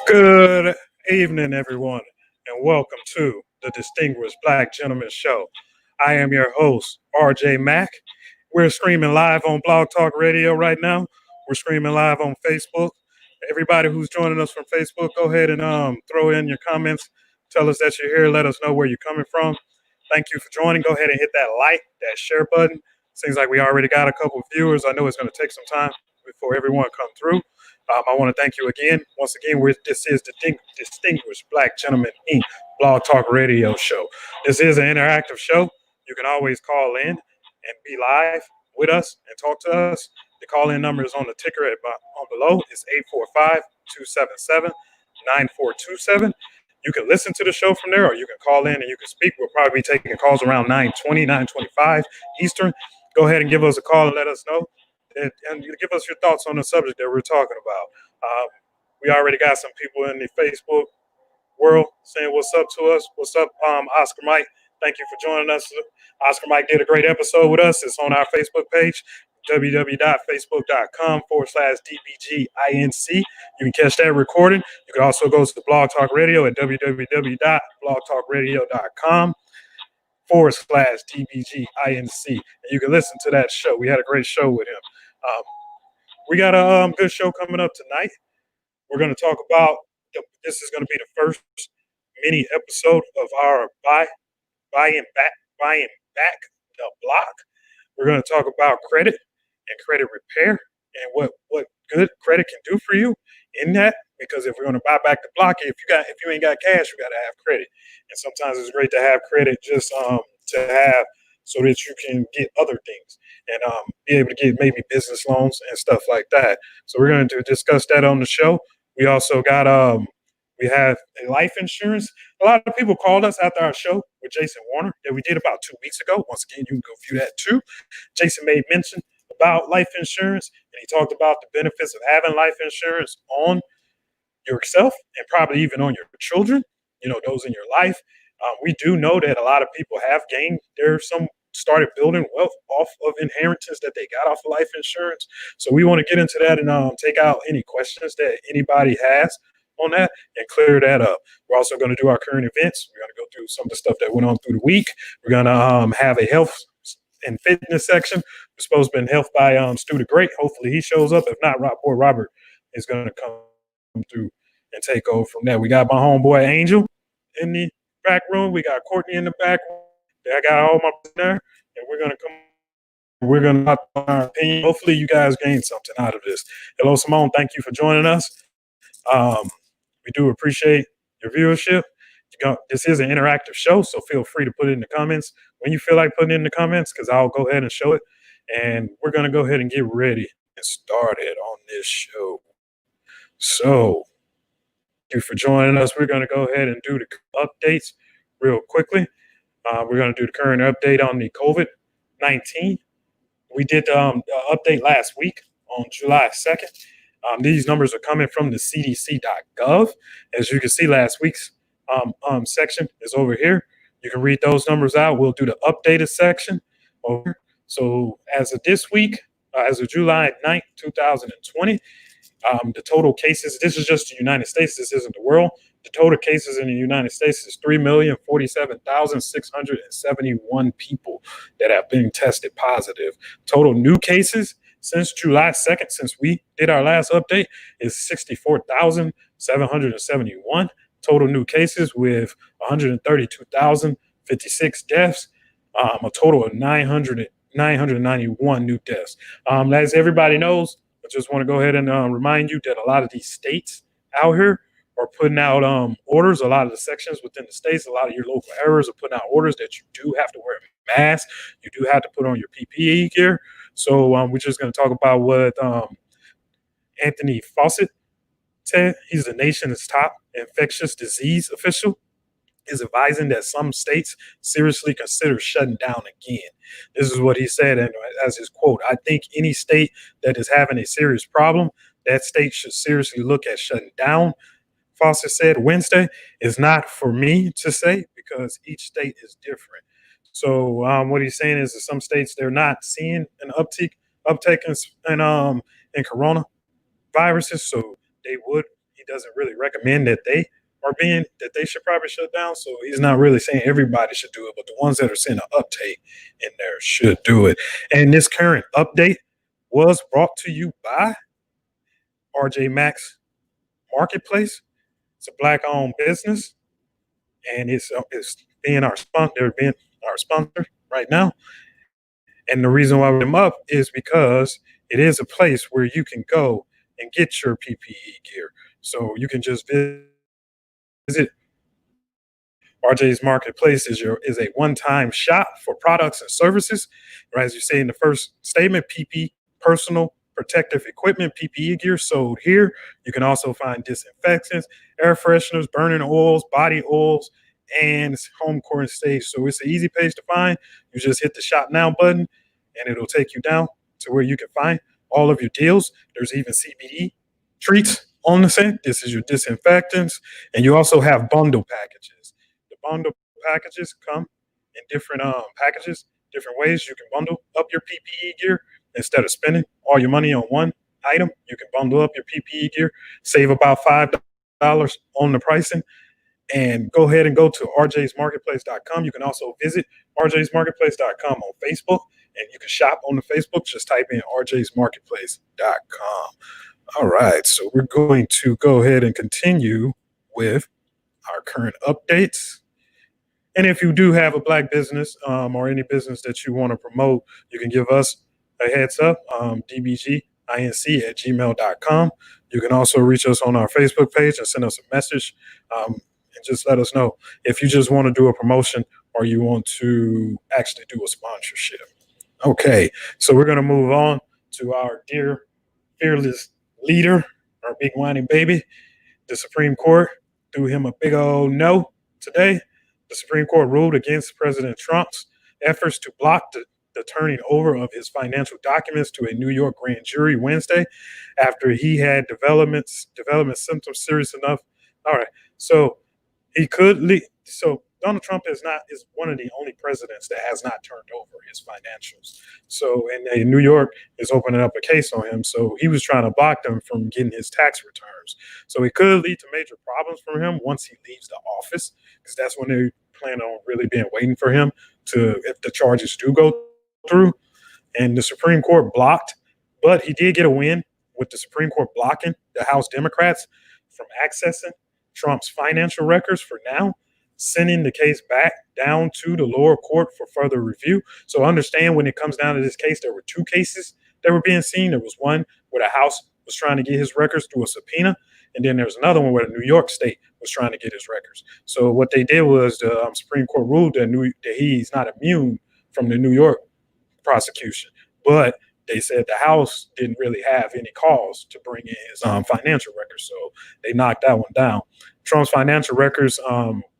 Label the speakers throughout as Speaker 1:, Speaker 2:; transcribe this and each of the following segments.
Speaker 1: Good evening, everyone, and welcome to the Distinguished Black Gentleman Show. I am your host, RJ Mack. We're streaming live on Blog Talk Radio right now. We're streaming live on Facebook. Everybody who's joining us from Facebook, go ahead and throw in your comments. Tell us that you're here. Let us know where you're coming from. Thank you for joining. Go ahead and hit that like, that share button. Seems like we already got a couple of viewers. I know it's going to take some time before everyone come through. I want to thank you again. Once again, this is the Distinguished Black Gentleman Inc. Blog Talk Radio Show. This is an interactive show. You can always call in and be live with us and talk to us. The call-in number is on the ticker on below. It's 845-277-9427. You can listen to the show from there, or you can call in and you can speak. We'll probably be taking calls around 9:20, 9:25 Eastern. Go ahead and give us a call and let us know. And you give us your thoughts on the subject that we're talking about. We already got some people in the Facebook world saying what's up to us. What's up, Oscar Mike? Thank you for joining us. Oscar Mike did a great episode with us. It's on our Facebook page, www.facebook.com/DBGINC. You can catch that recording. You can also go to the Blog Talk Radio at www.blogtalkradio.com/DBGINC. And you can listen to that show. We had a great show with him. We got a good show coming up tonight. We're going to talk about, this is going to be the first mini episode of our buying back the block. We're going to talk about credit and credit repair and what good credit can do for you in that. Because if we're going to buy back the block, if you ain't got cash, you got to have credit. And sometimes it's great to have credit just to have so that you can get other things and be able to get maybe business loans and stuff like that. So we're going to discuss that on the show. We also got we have a life insurance. A lot of people called us after our show with Jason Warner that we did about 2 weeks ago. Once again, you can go view that too. Jason made mention about life insurance, and he talked about the benefits of having life insurance on yourself and probably even on your children, those in your life. We do know that a lot of people have gained started building wealth off of inheritance that they got off of life insurance. So we want to get into that and take out any questions that anybody has on that and clear that up. We're also going to do our current events. We're going to go through some of the stuff that went on through the week. We're going to have a health and fitness section. We're supposed to be in health by Stu the Great. Hopefully he shows up. If not, Robert is going to come through and take over from there. We got my homeboy Angel in the back room. We got Courtney in the back room. I got all my there, and we're gonna talk our opinion. Hopefully you guys gain something out of this. Hello, Simone. Thank you for joining us. We do appreciate your viewership. This is an interactive show, so feel free to put it in the comments when you feel like putting it in the comments, because I'll go ahead and show it. And we're gonna go ahead and get ready and started on this show. So thank you for joining us. We're going to go ahead and do the updates real quickly. We're going to do the current update on the COVID-19. We did the update last week on July 2nd. These numbers are coming from the cdc.gov. As you can see, last week's section is over here. You can read those numbers out. We'll do the updated section over here. So as of this week, as of July 9th, 2020, the total cases, this is just the United States, this isn't the world. The total cases in the United States is 3,047,671 people that have been tested positive. Total new cases since July 2nd, since we did our last update, is 64,771. Total new cases with 132,056 deaths, a total of 991 new deaths. As everybody knows, I just want to go ahead and remind you that a lot of these states out here are putting out orders. A lot of the sections within the states, a lot of your local areas are putting out orders that you do have to wear a mask. You do have to put on your PPE gear. So we're just going to talk about what Anthony Fauci said. He's the nation's top infectious disease official. Is advising that some states seriously consider shutting down again. This is what he said, and as his quote, "I think any state that is having a serious problem, that state should seriously look at shutting down." Fauci said Wednesday, "Is not for me to say because each state is different. So what he's saying is that some states they're not seeing an uptake in coronaviruses, so they would. He doesn't really recommend that they should probably shut down. So he's not really saying everybody should do it, but the ones that are seeing an uptake in there should do it. And this current update was brought to you by RJ Max Marketplace. It's a black-owned business, and it's being our sponsor. They're being our sponsor right now. And the reason why we're up is because it is a place where you can go and get your PPE gear. So you can just visit RJ's Marketplace is a one-time shop for products and services. Or as you say in the first statement, PP personal protective equipment, PPE gear sold here. You can also find disinfectants, air fresheners, burning oils, body oils, and home core and stage. So it's an easy page to find. You just hit the shop now button and it'll take you down to where you can find all of your deals. There's even CBD treats on the site. This is your disinfectants. And you also have bundle packages. The bundle packages come in different packages, different ways. You can bundle up your PPE gear instead of spending all your money on one item. You can bundle up your PPE gear, save about $5 on the pricing, and go ahead and go to rjsmarketplace.com. You can also visit rjsmarketplace.com on Facebook, and you can shop on the Facebook. Just type in rjsmarketplace.com. All right, so we're going to go ahead and continue with our current updates. And if you do have a black business or any business that you want to promote, you can give us a heads up, dbginc@gmail.com. You can also reach us on our Facebook page and send us a message and just let us know if you just want to do a promotion or you want to actually do a sponsorship. Okay, so we're going to move on to our dear fearless leader, our big whining baby. The Supreme Court threw him a big old no today. The Supreme Court ruled against President Trump's efforts to block the turning over of his financial documents to a New York grand jury Wednesday after he had development symptoms serious enough. All right, so he could leave. So Donald Trump is one of the only presidents that has not turned over his financials. So, and New York is opening up a case on him. So he was trying to block them from getting his tax returns. So it could lead to major problems for him once he leaves the office, because that's when they plan on really being waiting for him if the charges do go through. And the Supreme Court blocked, but he did get a win with the Supreme Court blocking the House Democrats from accessing Trump's financial records for now, sending the case back down to the lower court for further review. So understand, when it comes down to this case, there were two cases that were being seen. There was one where the House was trying to get his records through a subpoena, and then there's another one where the New York State was trying to get his records. So what they did was the Supreme Court ruled that he's not immune from the New York prosecution, but they said the House didn't really have any cause to bring in his financial records, so they knocked that one down. Trump's financial records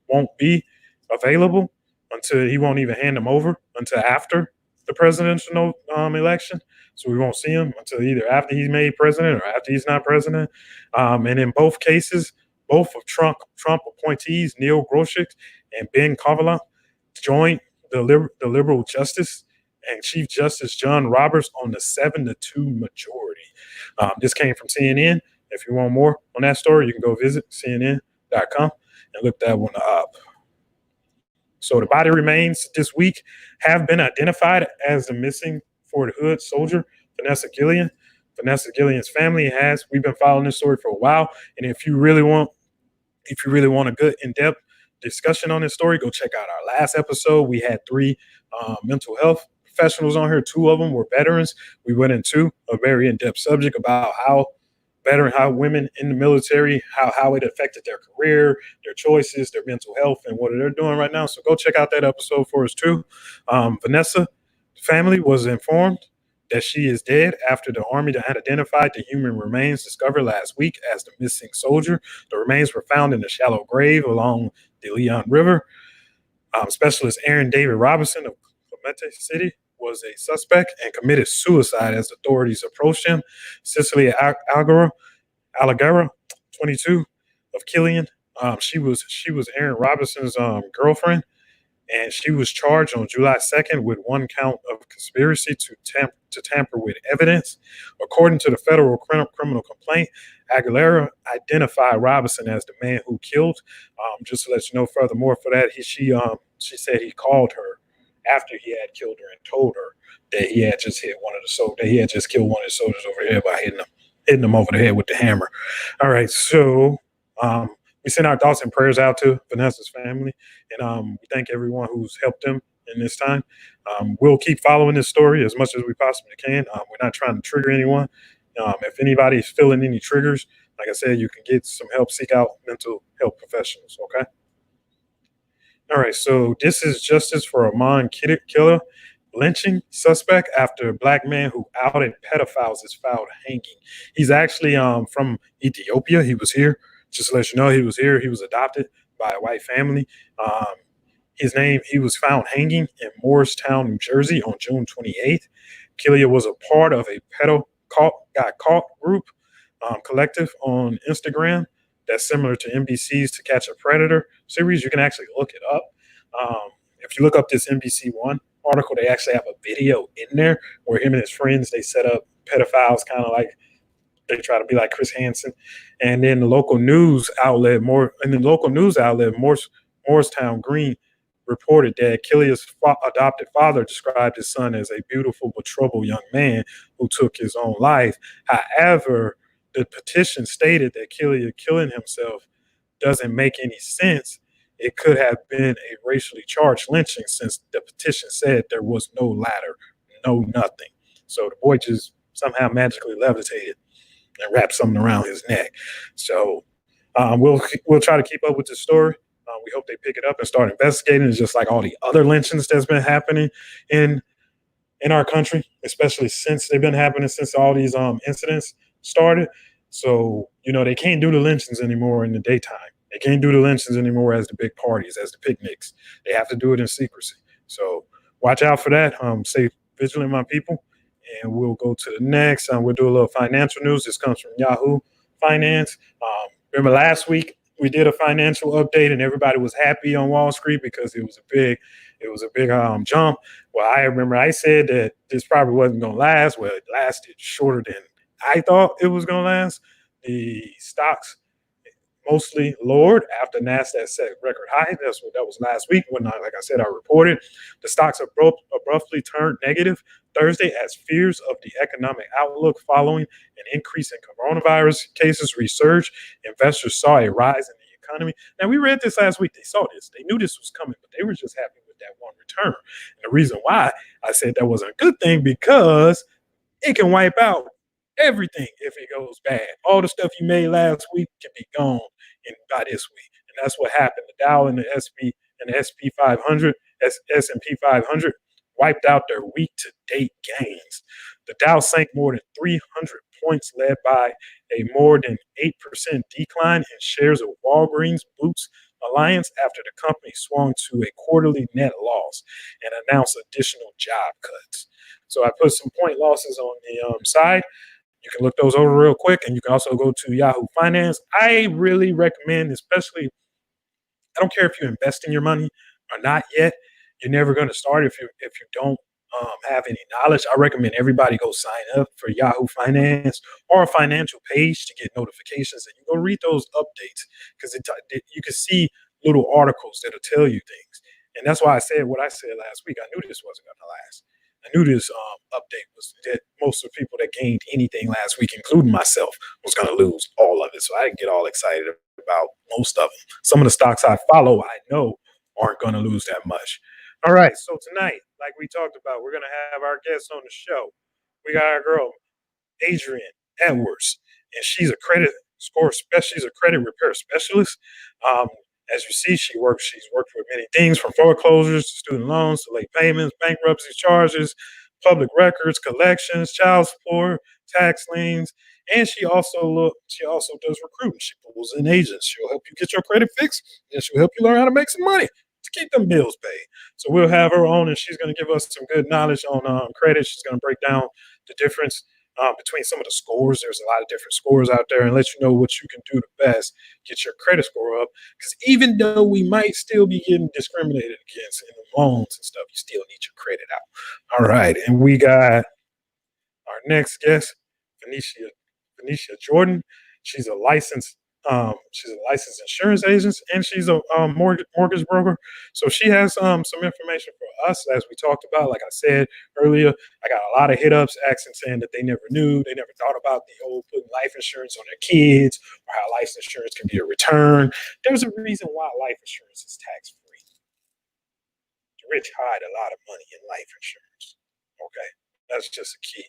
Speaker 1: won't be available until he won't even hand them over until after the presidential election. So we won't see him until either after he's made president or after he's not president. And in both cases, both of Trump appointees, Neil Gorsuch and Ben Cavanaugh, joined the liberal justice and Chief Justice John Roberts on the 7-2 majority. This came from CNN. If you want more on that story, you can go visit CNN.com and look that one up. So the body remains this week have been identified as the missing Fort Hood soldier, Vanessa Gillian. Vanessa Gillian's family we've been following this story for a while. And if you really want a good in-depth discussion on this story, go check out our last episode. We had 3 mental health professionals on here. 2 of them were veterans. We went into a very in-depth subject about how women in the military, how it affected their career, their choices, their mental health, and what they're doing right now. So go check out that episode for us too. Vanessa family was informed that she is dead after the Army had identified the human remains discovered last week as the missing soldier. The remains were found in a shallow grave along the Leon River. Specialist Aaron David Robinson of Clemente City was a suspect and committed suicide as authorities approached him. Cicely Algara, 22, of Killian, She was Aaron Robinson's girlfriend, and she was charged on July 2nd with one count of conspiracy to tamper with evidence. According to the federal criminal complaint, Aguilera identified Robinson as the man who killed. Just to let you know, furthermore, for that, she said he called her after he had killed her and told her that he had just hit one of the soldiers, that he had just killed one of the soldiers over the head by hitting him over the head with the hammer. All right, so we send our thoughts and prayers out to Vanessa's family, and we thank everyone who's helped them in this time. We'll keep following this story as much as we possibly can. We're not trying to trigger anyone. If anybody's feeling any triggers, like I said, you can get some help, seek out mental health professionals, okay? All right, so this is justice for Amon Killer, lynching suspect after black man who outed pedophiles is found hanging. He's actually from Ethiopia. He was here. Just to let you know, he was here. He was adopted by a white family. Um, he was found hanging in Morristown, New Jersey on June 28th. Killia was a part of a got caught group collective on Instagram that's similar to NBC's To Catch a Predator series. You can actually look it up. If you look up this NBC One article, they actually have a video in there where him and his friends, they set up pedophiles, kind of like they try to be like Chris Hansen. And then the local news outlet, Morristown Green, reported that Killia's adopted father described his son as a beautiful but troubled young man who took his own life. However, the petition stated that Killia killing himself doesn't make any sense. It could have been a racially charged lynching since the petition said there was no ladder, no nothing. So the boy just somehow magically levitated and wrapped something around his neck. So we'll try to keep up with the story. We hope they pick it up and start investigating. It's just like all the other lynchings that's been happening in our country, especially since they've been happening since all these incidents started. So they can't do the lynchings anymore in the daytime. They can't do the lynchings anymore as the big parties, as the picnics. They have to do it in secrecy. So watch out for that. Stay vigilant, my people. And we'll go to the next. We'll do a little financial news. This comes from Yahoo Finance. Remember last week we did a financial update, and everybody was happy on Wall Street because it was a big jump. Well, I remember I said that this probably wasn't going to last. Well, it lasted shorter than I thought it was going to last. The stocks mostly lowered after NASDAQ set record high. That was last week when, like I said, I reported. The stocks abruptly turned negative Thursday as fears of the economic outlook following an increase in coronavirus cases resurged. Investors saw a rise in the economy. Now, we read this last week. They saw this. They knew this was coming, but they were just happy with that one return. And the reason why I said that wasn't a good thing, because it can wipe out everything if it goes bad. All the stuff you made last week can be gone by this week, and that's what happened. The Dow and the SP 500, S&P 500 wiped out their week-to-date gains. The Dow sank more than 300 points, led by a more than 8% decline in shares of Walgreens Boots Alliance after the company swung to a quarterly net loss and announced additional job cuts. So I put some point losses on the side. You can look those over real quick, and you can also go to Yahoo Finance. I really recommend, especially, I don't care if you invest in your money or not yet. You're never going to start if you don't have any knowledge. I recommend everybody go sign up for Yahoo Finance or a financial page to get notifications, and you go read those updates because you can see little articles that'll tell you things. And that's why I said what I said last week. I knew this wasn't going to last. I knew this update was that most of the people that gained anything last week, including myself, was going to lose all of it. So I didn't get all excited about most of them. Some of the stocks I follow, I know aren't going to lose that much. All right. So tonight, like we talked about, we're going to have our guests on the show. We got our girl, Adrienne Edwards, and she's a credit repair specialist. As you see, she's worked with many things from foreclosures to student loans to late payments, bankruptcy charges, public records, collections, child support, tax liens, and she also does recruiting. She pulls in agents. She'll help you get your credit fixed, and she'll help you learn how to make some money to keep them bills paid. So we'll have her on, and she's going to give us some good knowledge on credit. She's going to break down the difference between some of the scores. There's a lot of different scores out there, and let you know what you can do the best, get your credit score up. Because even though we might still be getting discriminated against in the loans and stuff, you still need your credit out. All right, and we got our next guest, Venetia Jordan. She's a licensed insurance agent, and she's a mortgage broker. So she has some information for us, as we talked about. Like I said earlier, I got a lot of hit ups asking, saying that they never knew, they never thought about the whole putting life insurance on their kids, or how life insurance can be a return. There's a reason why life insurance is tax free. The rich hide a lot of money in life insurance. Okay, that's just a key.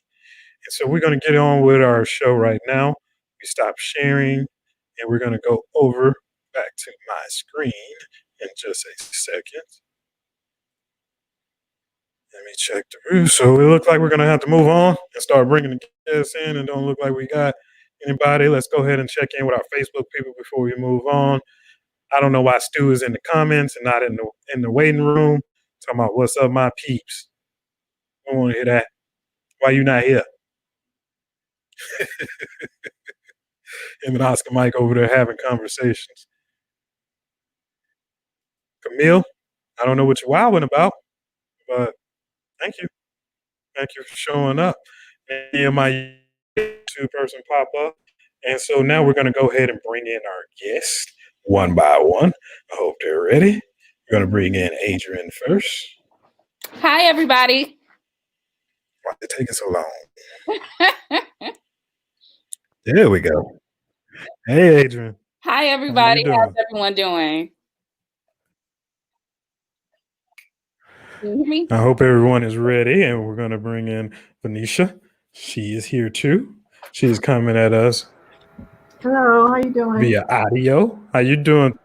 Speaker 1: And so we're going to get on with our show right now. We stop sharing, and we're going to go over back to my screen in just a second. Let me check the room. So it looks like we're going to have to move on and start bringing the guests in, and don't look like we got anybody. Let's go ahead and check in with our Facebook people before we move on. I don't know why Stu is in the comments and not in the waiting room. Talking about what's up, my peeps. I don't want to hear that. Why you not here? Him and Oscar Mike over there having conversations. Camille, I don't know what you're wilding about, but thank you. Thank you for showing up. And my two-person pop up. And so now we're going to go ahead and bring in our guests one by one. I hope they're ready. We're going to bring in Adrienne first.
Speaker 2: Hi, everybody.
Speaker 1: Why is it taking so long? There we go. Hey, Adrienne.
Speaker 2: Hi, everybody. How's everyone doing? Can you hear me?
Speaker 1: I hope everyone is ready, and we're going to bring in Venetia. She is here too. She's coming at us.
Speaker 3: Hello, how you doing?
Speaker 1: Via audio. How you doing?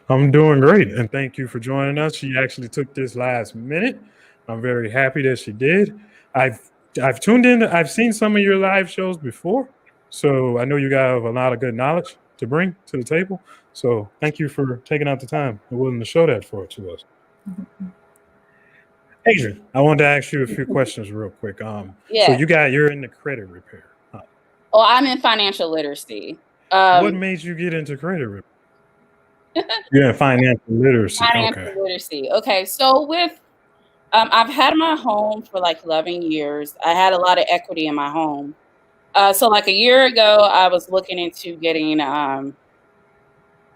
Speaker 1: I'm doing great, and thank you for joining us. She actually took this last minute. I'm very happy that she did. I've tuned in. I've seen some of your live shows before, so I know you have a lot of good knowledge to bring to the table. So thank you for taking out the time and willing to show that to us. Adrienne, I wanted to ask you a few questions real quick. So you're in the credit repair.
Speaker 2: Oh, I'm in financial literacy.
Speaker 1: What made you get into credit repair? Yeah, financial literacy.
Speaker 2: Literacy. Okay, so with I've had my home for like 11 years. I had a lot of equity in my home. So like a year ago, I was looking into getting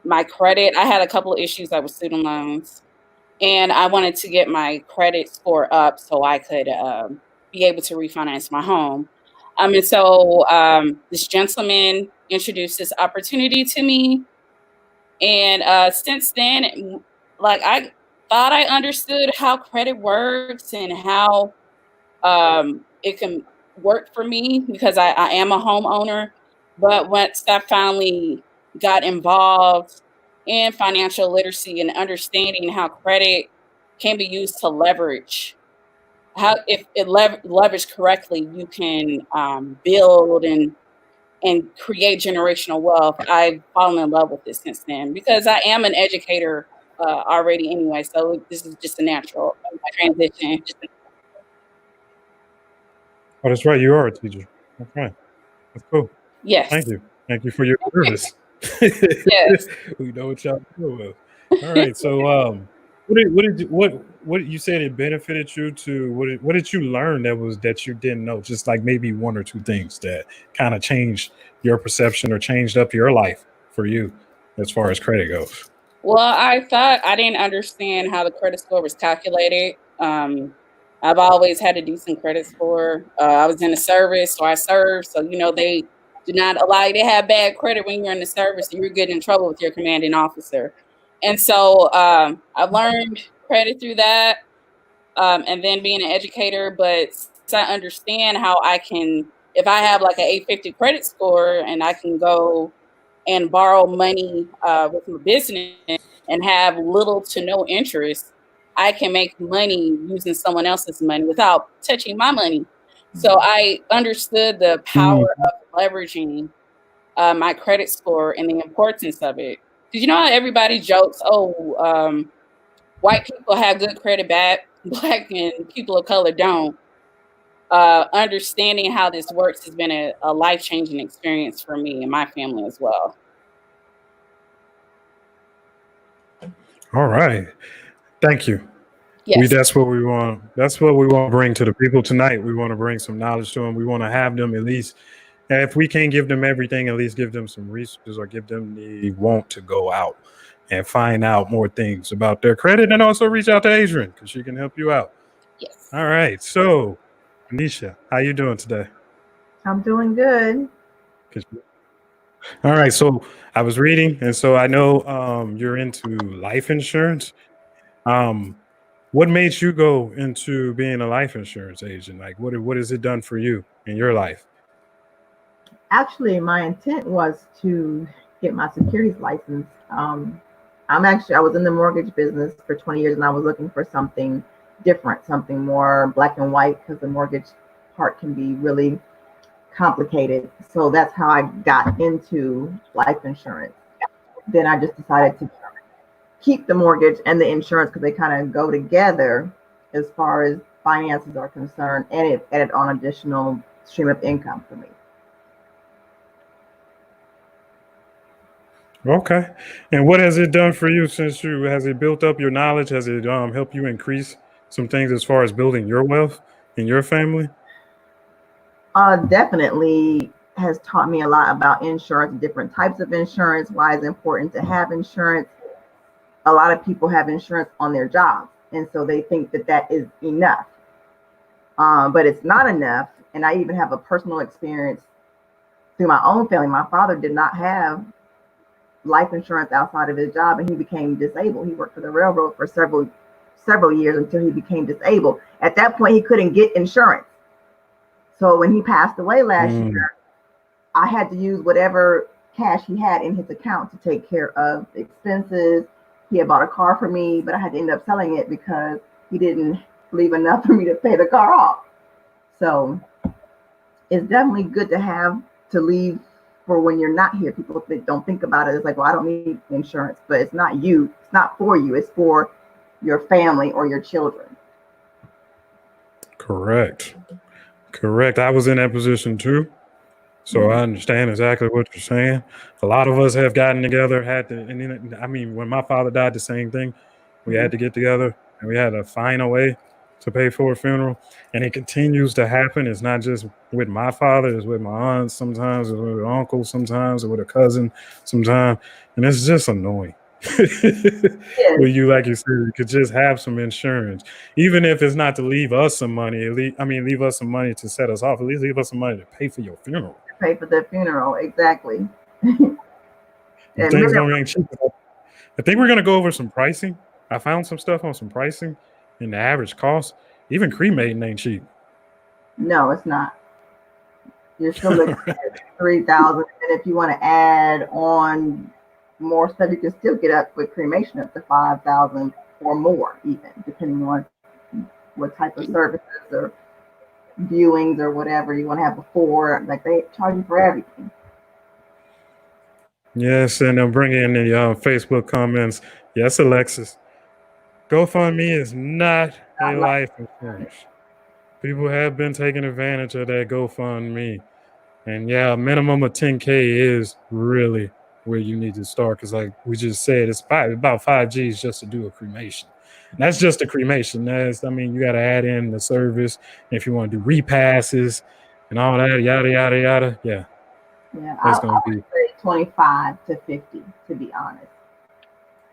Speaker 2: my credit. I had a couple of issues with student loans, and I wanted to get my credit score up so I could be able to refinance my home. And so this gentleman introduced this opportunity to me. And since then, like I thought I understood how credit works and how it can work for me because I am a homeowner. But once I finally got involved in financial literacy and understanding how credit can be used to leverage, how if it leveraged correctly, you can build and create generational wealth. I've fallen in love with this since then because I am an educator already anyway. So this is just a natural transition.
Speaker 1: Oh, that's right. You are a teacher. Okay. That's cool.
Speaker 2: Yes.
Speaker 1: Thank you. Thank you for your service.
Speaker 2: Yes.
Speaker 1: We know what y'all deal with. All right. So what you said it benefited you to what did you learn that you didn't know? Just like maybe one or two things that kind of changed your perception or changed up your life for you as far as credit goes.
Speaker 2: Well, I thought I didn't understand how the credit score was calculated. I've always had a decent credit score. I was in the service, so I served. So, they do not allow you to have bad credit when you're in the service. You're getting in trouble with your commanding officer. And so I learned credit through that and then being an educator. But since I understand how I can, if I have like an 850 credit score and I can go and borrow money with my business and have little to no interest, I can make money using someone else's money without touching my money. So I understood the power of leveraging my credit score and the importance of it. Because how everybody jokes, white people have good credit, black and people of color don't. understanding how this works has been a life-changing experience for me and my family as well.
Speaker 1: All right. Thank you.
Speaker 2: Yes.
Speaker 1: That's what we want. That's what we want to bring to the people tonight. We want to bring some knowledge to them. We want to have them at least, and if we can't give them everything, at least give them some resources or give them the want to go out and find out more things about their credit, and also reach out to Adrienne because she can help you out.
Speaker 2: Yes.
Speaker 1: All right. So, Venetia, how you doing today?
Speaker 3: I'm doing good.
Speaker 1: All right. So I was reading, and so I know you're into life insurance. Um, what made you go into being a life insurance agent? Like, what has it done for you in your life?
Speaker 3: Actually, my intent was to get my securities license. I was in the mortgage business for 20 years and I was looking for something different, something more black and white because the mortgage part can be really complicated. So that's how I got into life insurance. Then I just decided to keep the mortgage and the insurance because they kind of go together as far as finances are concerned, and it added on additional stream of income for me.
Speaker 1: Okay. And what has it done for you since you has it built up your knowledge? Has it helped you increase some things as far as building your wealth in your family?
Speaker 3: Definitely has taught me a lot about insurance, different types of insurance, why it's important to have insurance. A lot of people have insurance on their jobs, and so they think that that is enough. But it's not enough. And I even have a personal experience through my own family. My father did not have life insurance outside of his job, and he became disabled. He worked for the railroad for several years until he became disabled. At that point, he couldn't get insurance. So when he passed away last year, I had to use whatever cash he had in his account to take care of expenses. He had bought a car for me, but I had to end up selling it because he didn't leave enough for me to pay the car off. So it's definitely good to have to leave for when you're not here. People don't think about it. It's like, well, I don't need insurance, but it's not you. It's not for you. It's for your family or your children.
Speaker 1: Correct. Correct. I was in that position too. So I understand exactly what you're saying. A lot of us have gotten together, and then, I mean, when my father died, the same thing. We had to get together and we had to find a way to pay for a funeral. And it continues to happen. It's not just with my father, it's with my aunts sometimes, it's with an uncle sometimes, or with a cousin sometimes. And it's just annoying.
Speaker 3: Yes.
Speaker 1: Well, like you said, you could just have some insurance, even if it's not to leave us some money. Leave us some money to set us off. At least leave us some money to pay for your funeral.
Speaker 3: Pay for the funeral, exactly.
Speaker 1: Things don't ain't cheap. I think we're gonna go over some pricing. I found some stuff on some pricing and the average cost. Even cremating ain't cheap.
Speaker 3: No, it's not. You're still looking at 3,000, and if you want to add on more stuff, you can still get up with cremation up to 5,000 or more, even depending on what type of services or viewings or whatever you want to have before. Like they charge you for everything.
Speaker 1: Yes, and they'll bring in the Facebook comments. Yes, Alexis. GoFundMe is not a life insurance. People have been taking advantage of that GoFundMe. And yeah, a minimum of 10K is really where you need to start. Because like we just said, it's about 5 Gs just to do a cremation. And that's just a cremation. You got to add in the service. If you want to do repasses and all that, yada, yada, yada. Yeah.
Speaker 3: Yeah,
Speaker 1: That's
Speaker 3: I
Speaker 1: going to be.
Speaker 3: would say 25 to 50, to be honest.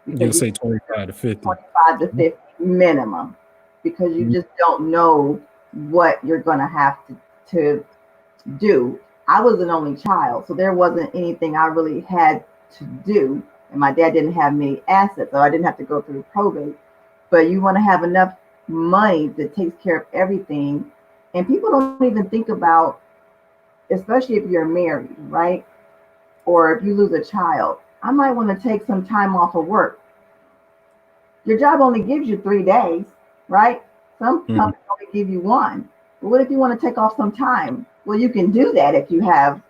Speaker 1: You'll say 25 to 50.
Speaker 3: 25 to 50 minimum, because you just don't know what you're going to have to do. I was an only child, so there wasn't anything I really had to do. And my dad didn't have many assets, so I didn't have to go through probate. But you want to have enough money that takes care of everything. And people don't even think about, especially if you're married, right? Or if you lose a child, I might want to take some time off of work. Your job only gives you 3 days, right? Some companies only give you 1. But what if you want to take off some time? Well, you can do that if you have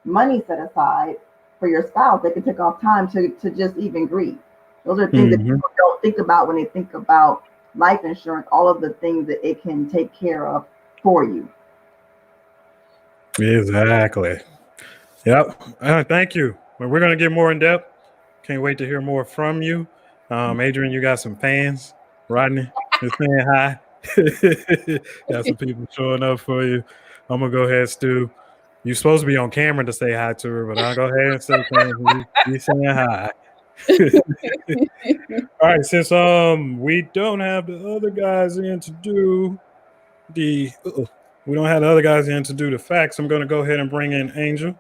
Speaker 3: money set aside for your spouse. They can take off time to just even grieve. Those are things that people don't think about when they think about life insurance, all of the things that it can take care of for you.
Speaker 1: Exactly. Yep. Thank you. Well, we're going to get more in depth. Can't wait to hear more from you. Adrienne, you got some fans. Rodney is saying hi. Got some people showing up for you. I'm going to go ahead, Stu. You're supposed to be on camera to say hi to her, but I'll go ahead and say he's saying hi. All right, since we don't have the other guys in to do the facts, I'm going to go ahead and bring in Angel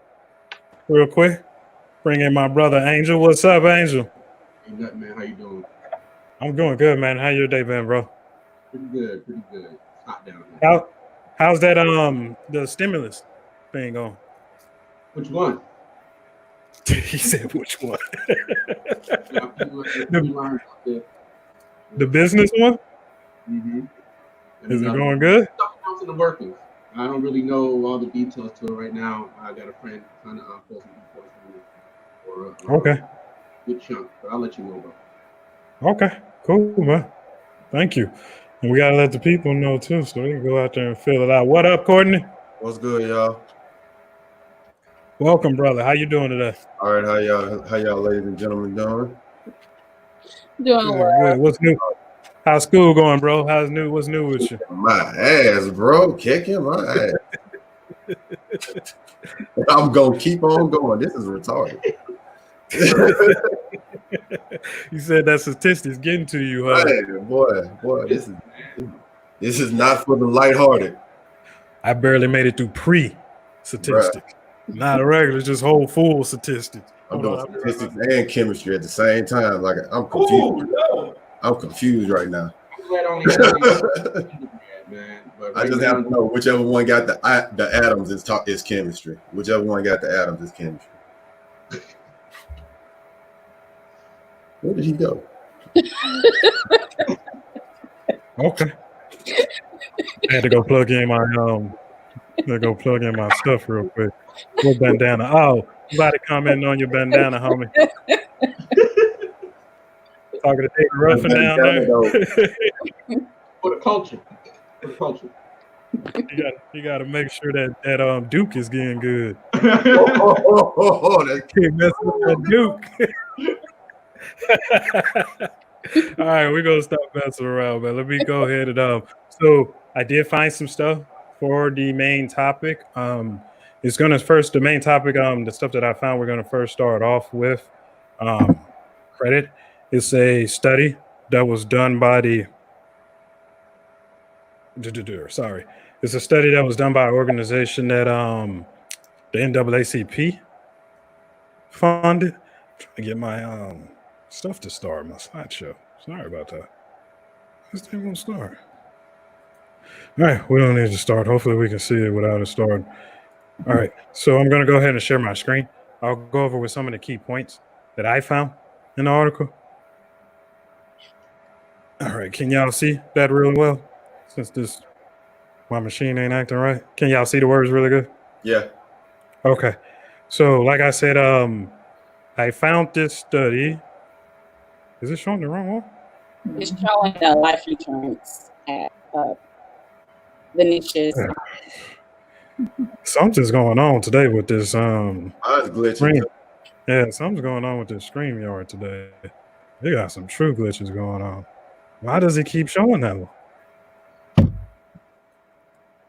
Speaker 1: real quick. Bring in my brother Angel. What's up, Angel?
Speaker 4: Ain't nothing, man. How you doing?
Speaker 1: I'm doing good, man. How your day been, bro?
Speaker 4: Pretty good. It's hot down here.
Speaker 1: How's that the stimulus thing going?
Speaker 4: Which one?
Speaker 1: He said which one?
Speaker 4: The
Speaker 1: business one?
Speaker 4: Mm-hmm.
Speaker 1: Is it going good?
Speaker 4: Stuff in the workings. I don't really know all the details to it right now. I got a friend trying to post some details for
Speaker 1: okay.
Speaker 4: Good chunk, but I'll let you know about
Speaker 1: it. Okay, cool, man. Thank you. And we gotta let the people know too, so they can go out there and fill it out. What up, Courtney?
Speaker 5: What's good, y'all?
Speaker 1: Welcome, brother. How you doing today?
Speaker 5: All right, how y'all ladies and gentlemen doing?
Speaker 2: Doing well.
Speaker 1: Good. What's new? How's school going, bro? What's new with you?
Speaker 5: My ass, bro. Kicking my ass. I'm gonna keep on going. This is retarded.
Speaker 1: You said that statistics getting to you, huh?
Speaker 5: Hey, boy, this is not for the lighthearted.
Speaker 1: I barely made it through pre-statistics. Not a regular, just whole full statistics.
Speaker 5: I'm doing statistics and chemistry at the same time. Like I'm confused. I'm confused right now. I just have to know whichever one got the atoms is chemistry. Whichever one got the atoms is chemistry. Where did he go?
Speaker 1: Okay. I had to go plug in my stuff real quick. What bandana? Oh, somebody commenting on your bandana, homie. Talking to David Ruffin down there.
Speaker 4: For the culture.
Speaker 1: You got to make sure that Duke is getting good.
Speaker 5: That
Speaker 1: can't mess with that Duke. All right, we're gonna stop messing around, man. Let me go ahead and so I did find some stuff for the main topic. It's gonna first the main topic, the stuff that I found, we're gonna first start off with credit. It's a study that was done by it's a study that was done by an organization that the NAACP funded. I'm trying to get my stuff to start, my slideshow. Sorry about that. This thing won't start. All right, we don't need to start. Hopefully we can see it without it starting. All right, so I'm going to go ahead and share my screen. I'll go over with some of the key points that I found in the article. All right, can y'all see that real well? Since my machine ain't acting right. Can y'all see the words really good?
Speaker 5: Yeah.
Speaker 1: Okay. So like I said, I found this study. Is it showing the wrong one?
Speaker 2: It's showing the life insurance at Venetia's.
Speaker 1: Something's going on today with this
Speaker 5: Mine's glitching.
Speaker 1: Yeah, something's going on with this StreamYard today. They got some true glitches going on. Why does it keep showing that one?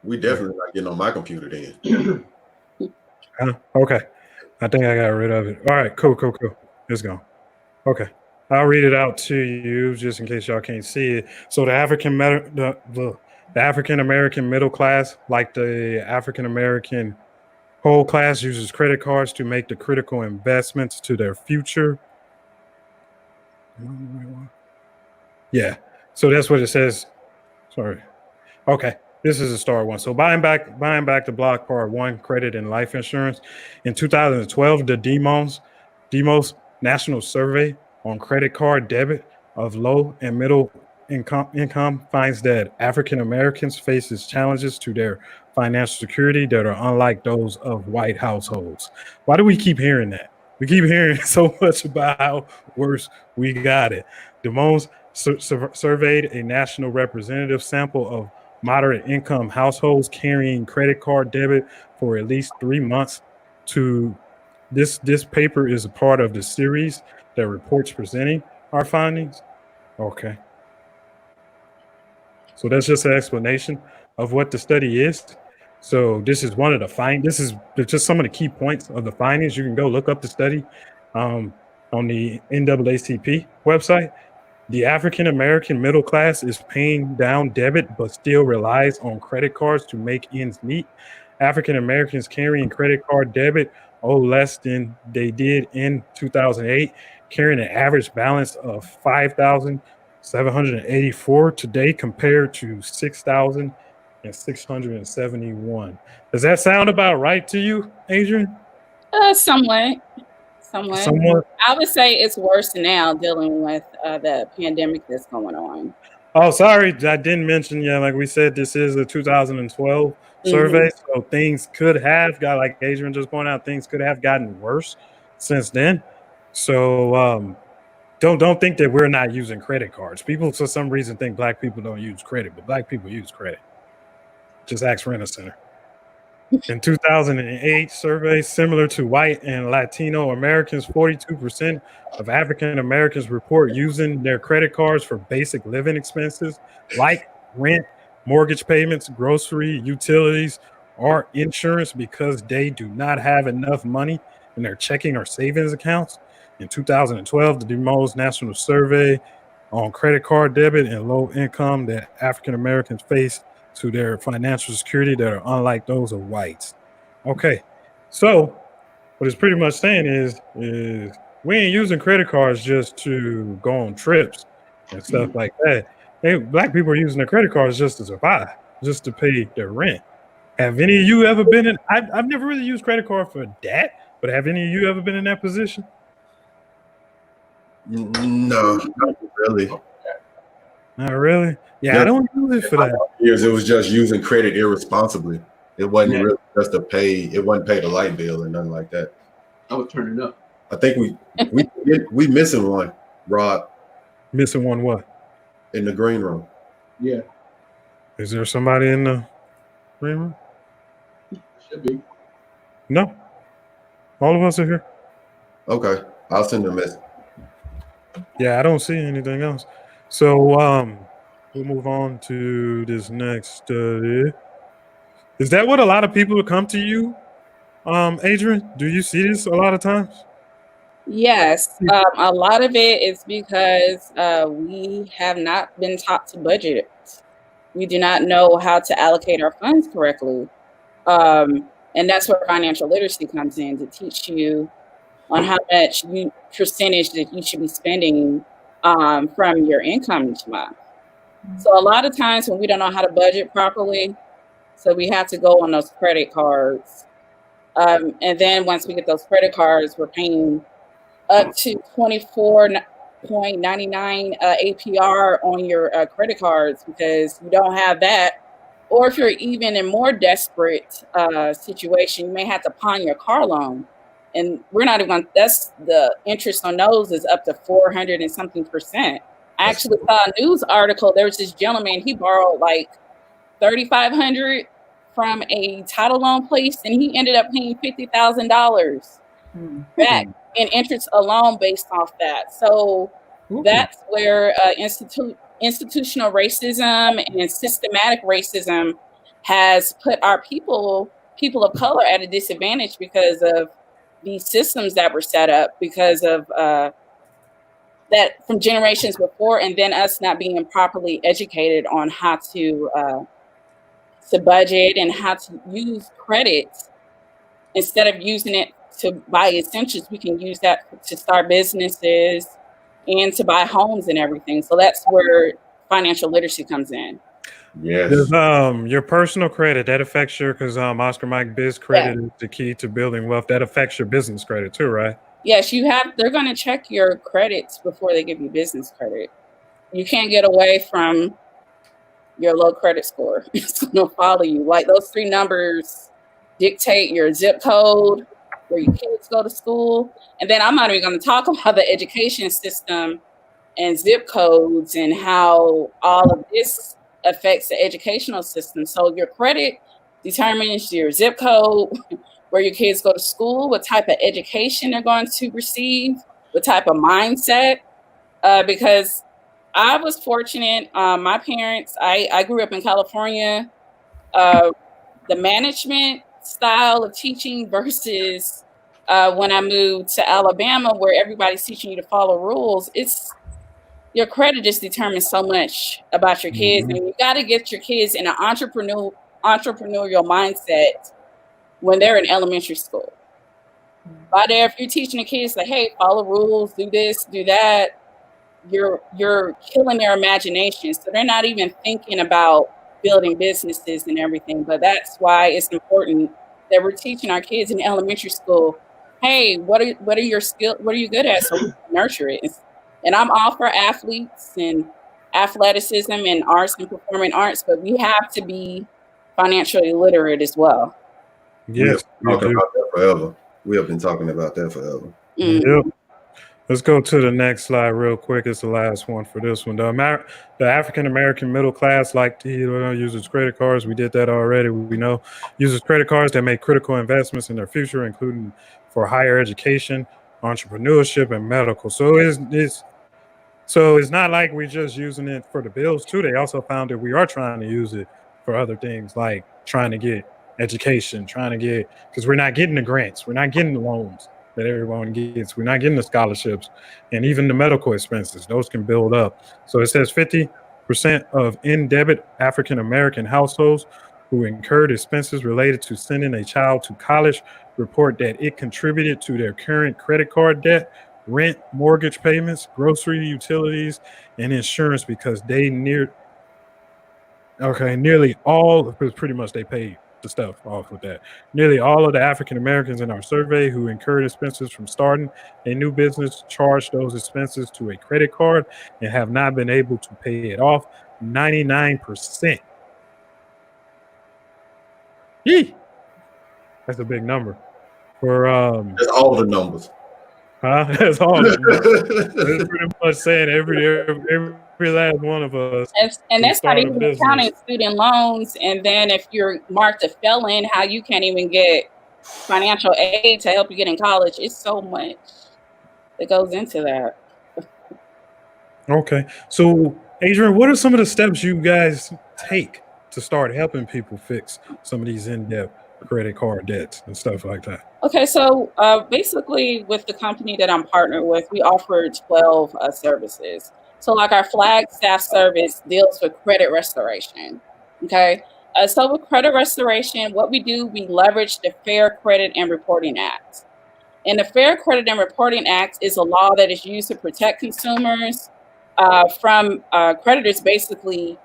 Speaker 5: We definitely not getting on my computer then.
Speaker 1: Okay. I think I got rid of it. All right, cool. It's gone. Okay. I'll read it out to you just in case y'all can't see it. So the African American middle class, like the African American whole class, uses credit cards to make the critical investments to their future. Yeah. So that's what it says. Sorry. Okay. This is a star one. So buying back the block part one, credit and life insurance. In 2012, the Demos National Survey on Credit Card Debit of Low and Middle Income finds that African Americans faces challenges to their financial security that are unlike those of white households. Why do we keep hearing that? We keep hearing so much about how worse we got it. Demos surveyed a national representative sample of moderate income households carrying credit card debit for at least 3 months. To this paper is a part of the series that reports presenting our findings. Okay. So that's just an explanation of what the study is. So this is one of the this is just some of the key points of the findings. You can go look up the study on the NAACP website. The African American middle class is paying down debit, but still relies on credit cards to make ends meet. African Americans carrying credit card debit owe less than they did in 2008, carrying an average balance of $5,784 today compared to $6,671. Does that sound about right to you, Adrienne?
Speaker 2: Somewhat.
Speaker 1: Somewhat.
Speaker 2: I would say it's worse now dealing with the pandemic that's going on.
Speaker 1: Oh, sorry, I didn't mention. Yeah, like we said, this is a 2012 survey, so things could have got, like Adrienne just pointed out, things could have gotten worse since then. So don't think that we're not using credit cards. People, for some reason, think Black people don't use credit, but Black people use credit. Just ask Rent-A-Center. In 2008 survey, similar to white and Latino Americans, 42% of African Americans report using their credit cards for basic living expenses like rent, mortgage payments, grocery, utilities, or insurance because they do not have enough money in their checking or savings accounts. In 2012, the DeMo's National Survey on credit card debit and low income that African Americans face to their financial security that are unlike those of whites. Okay, so what it's pretty much saying is we ain't using credit cards just to go on trips and stuff like that. Black people are using their credit cards just to survive, just to pay their rent. Have any of you ever been in? I've never really used credit card for that, but have any of you ever been in that position?
Speaker 5: No, not really.
Speaker 1: Not really. Yeah, I don't use it for that.
Speaker 5: Years, it was just using credit irresponsibly. It wasn't really just to pay. It wasn't pay the light bill or nothing like that.
Speaker 4: I was turning up.
Speaker 5: I think we missing one, Rod.
Speaker 1: Missing one what?
Speaker 5: In the green room.
Speaker 4: Yeah.
Speaker 1: Is there somebody in the green room?
Speaker 4: Should be.
Speaker 1: No. All of us are here.
Speaker 5: Okay. I'll send a message.
Speaker 1: Yeah, I don't see anything else. So we'll move on to this next study. Is that what a lot of people come to you, Adrienne? Do you see this a lot of times?
Speaker 2: Yes, a lot of it is because we have not been taught to budget. We do not know how to allocate our funds correctly. And that's where financial literacy comes in, to teach you on how much percentage that you should be spending from your income each month. So a lot of times when we don't know how to budget properly, so we have to go on those credit cards. And then once we get those credit cards, we're paying up to 24.99 APR on your credit cards because you don't have that. Or if you're even in more desperate situation, you may have to pawn your car loan. And we're not even, that's the interest on those is up to 400 and something percent. I actually saw a news article. There was this gentleman, he borrowed like $3,500 from a title loan place, and he ended up paying $50,000 back in interest alone based off that. So that's where institutional racism and systematic racism has put our people of color at a disadvantage because of these systems that were set up because of that from generations before, and then us not being properly educated on how to budget and how to use credit. Instead of using it to buy essentials, we can use that to start businesses and to buy homes and everything. So that's where financial literacy comes in.
Speaker 5: Yes.
Speaker 1: Your personal credit, that affects your, because Oscar Mike Biz credit is the key to building wealth. That affects your business credit too, right?
Speaker 2: Yes, they're going to check your credits before they give you business credit. You can't get away from your low credit score. It's going to follow you. Like those 3 numbers dictate your zip code, where your kids go to school. And then I'm not even going to talk about the education system and zip codes and how all of this affects the educational system. So your credit determines your zip code, where your kids go to school, what type of education they're going to receive, what type of mindset. Because I was fortunate. My parents, I grew up in California. The management style of teaching versus when I moved to Alabama, where everybody's teaching you to follow rules, it's your credit just determines so much about your kids, and you got to get your kids in an entrepreneurial mindset when they're in elementary school. By there, if you're teaching the kids like, hey, follow rules, do this, do that, you're killing their imagination. So they're not even thinking about building businesses and everything. But that's why it's important that we're teaching our kids in elementary school, hey, what are your skills? What are you good at? So we can nurture it. And I'm all for athletes and athleticism and arts and performing arts, but we have to be financially literate as well.
Speaker 1: Yes,
Speaker 5: we have been talking about that forever. We have been talking about that forever.
Speaker 1: Yep. Let's go to the next slide real quick. It's the last one for this one. The African-American middle class uses credit cards. We did that already. We know uses credit cards that make critical investments in their future, including for higher education, entrepreneurship, and medical. So it's not like we're just using it for the bills too. They also found that we are trying to use it for other things, like trying to get education, because we're not getting the grants, we're not getting the loans that everyone gets, we're not getting the scholarships, and even the medical expenses, those can build up. So it says 50% of in-debit African-American households who incurred expenses related to sending a child to college report that it contributed to their current credit card debt, rent, mortgage payments, grocery, utilities, and insurance, because nearly all, because pretty much they paid the stuff off with that. Nearly all of the African Americans in our survey who incurred expenses from starting a new business charged those expenses to a credit card and have not been able to pay it off. 99%. Yee! That's a big number. For
Speaker 5: that's all the numbers.
Speaker 1: That's all. It's pretty much saying every last one of us.
Speaker 2: And that's not even counting student loans. And then if you're marked a felon, how you can't even get financial aid to help you get in college. It's so much that goes into that.
Speaker 1: Okay. So, Adrienne, what are some of the steps you guys take to start helping people fix some of these in-depth credit card debts and stuff like that?
Speaker 2: Okay, so basically with the company that I'm partnered with, we offer 12 services. So like our Flagstaff service deals with credit restoration, okay? So with credit restoration, what we do, we leverage the Fair Credit and Reporting Act. And the Fair Credit and Reporting Act is a law that is used to protect consumers from creditors basically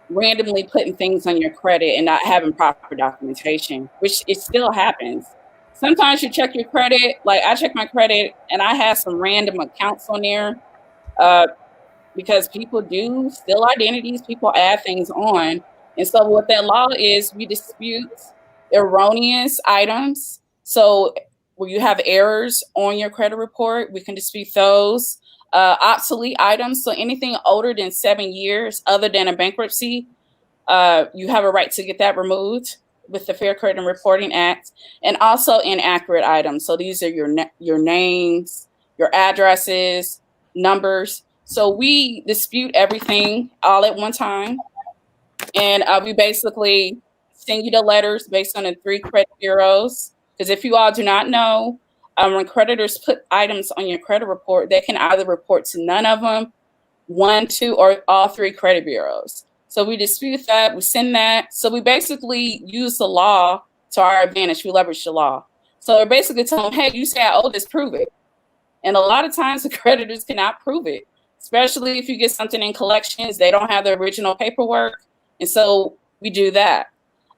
Speaker 2: randomly putting things on your credit and not having proper documentation, which it still happens. Sometimes you check your credit, like I check my credit and I have some random accounts on there because people do steal identities, people add things on. And so what that law is, we dispute erroneous items. So where you have errors on your credit report, we can dispute those. Obsolete items, so anything older than 7 years other than a bankruptcy, you have a right to get that removed with the Fair Credit and Reporting Act. And also inaccurate items. So these are your names, your addresses, numbers. So we dispute everything all at one time. And we basically send you the letters based on the 3 credit bureaus. Because if you all do not know, when creditors put items on your credit report, they can either report to none of them, 1, 2, or all 3 credit bureaus. So we dispute that, we send that. So we basically use the law to our advantage. We leverage the law. So we're basically telling them, hey, you say I owe this, prove it. And a lot of times the creditors cannot prove it, especially if you get something in collections, they don't have the original paperwork. And so we do that.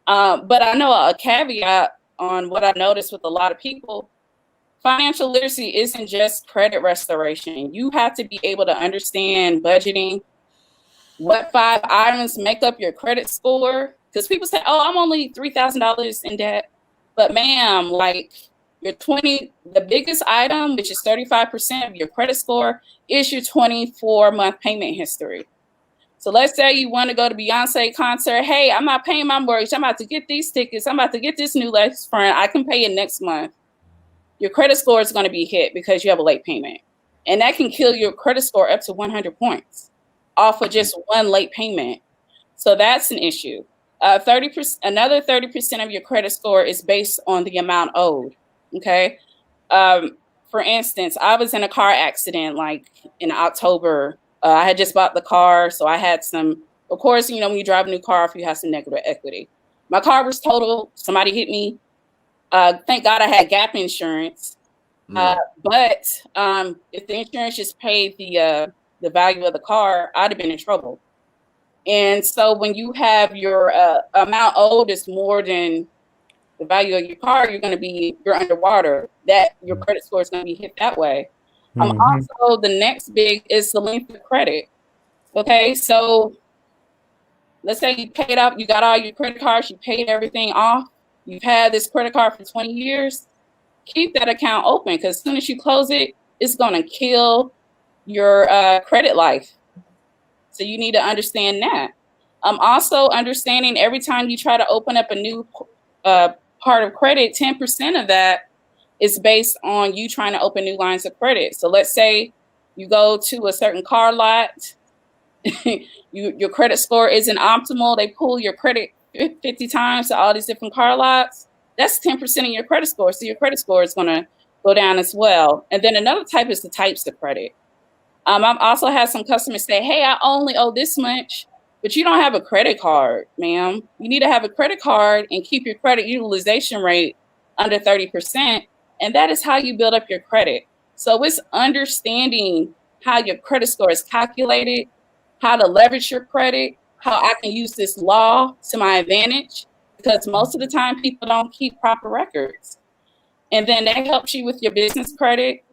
Speaker 2: But I know a caveat on what I noticed with a lot of people, financial literacy isn't just credit restoration. You have to be able to understand budgeting, what 5 items make up your credit score. Because people say, oh, I'm only $3,000 in debt. But ma'am, like the biggest item, which is 35% of your credit score, is your 24-month payment history. So let's say you want to go to Beyonce concert. Hey, I'm not paying my mortgage. I'm about to get these tickets. I'm about to get this new best friend. I can pay it next month. Your credit score is going to be hit because you have a late payment. And that can kill your credit score up to 100 points off of just one late payment. So that's an issue. 30%, another 30% of your credit score is based on the amount owed. Okay. For instance, I was in a car accident like in October. I had just bought the car, so I had some. Of course, when you drive a new car, if you have some negative equity, my car was totaled. Somebody hit me. Thank God I had gap insurance. But if the insurance just paid the value of the car, I'd have been in trouble. And so when you have your amount owed is more than the value of your car, you're underwater. That your credit score is going to be hit that way. Also, the next big is the length of credit. Okay, so let's say you paid off, you got all your credit cards, you paid everything off. You've had this credit card for 20 years. Keep that account open because as soon as you close it, it's going to kill your credit life. So you need to understand that. Also understanding every time you try to open up a new part of credit, 10% of that is based on you trying to open new lines of credit. So let's say you go to a certain car lot, your credit score isn't optimal. They pull your credit 50 times to all these different car lots. That's 10% of your credit score. So your credit score is going to go down as well. And then another type is the types of credit. I've also had some customers say, hey, I only owe this much, but you don't have a credit card, ma'am. You need to have a credit card and keep your credit utilization rate under 30%. And that is how you build up your credit. So it's understanding how your credit score is calculated, how to leverage your credit, how I can use this law to my advantage, because most of the time people don't keep proper records. And then that helps you with your business credit,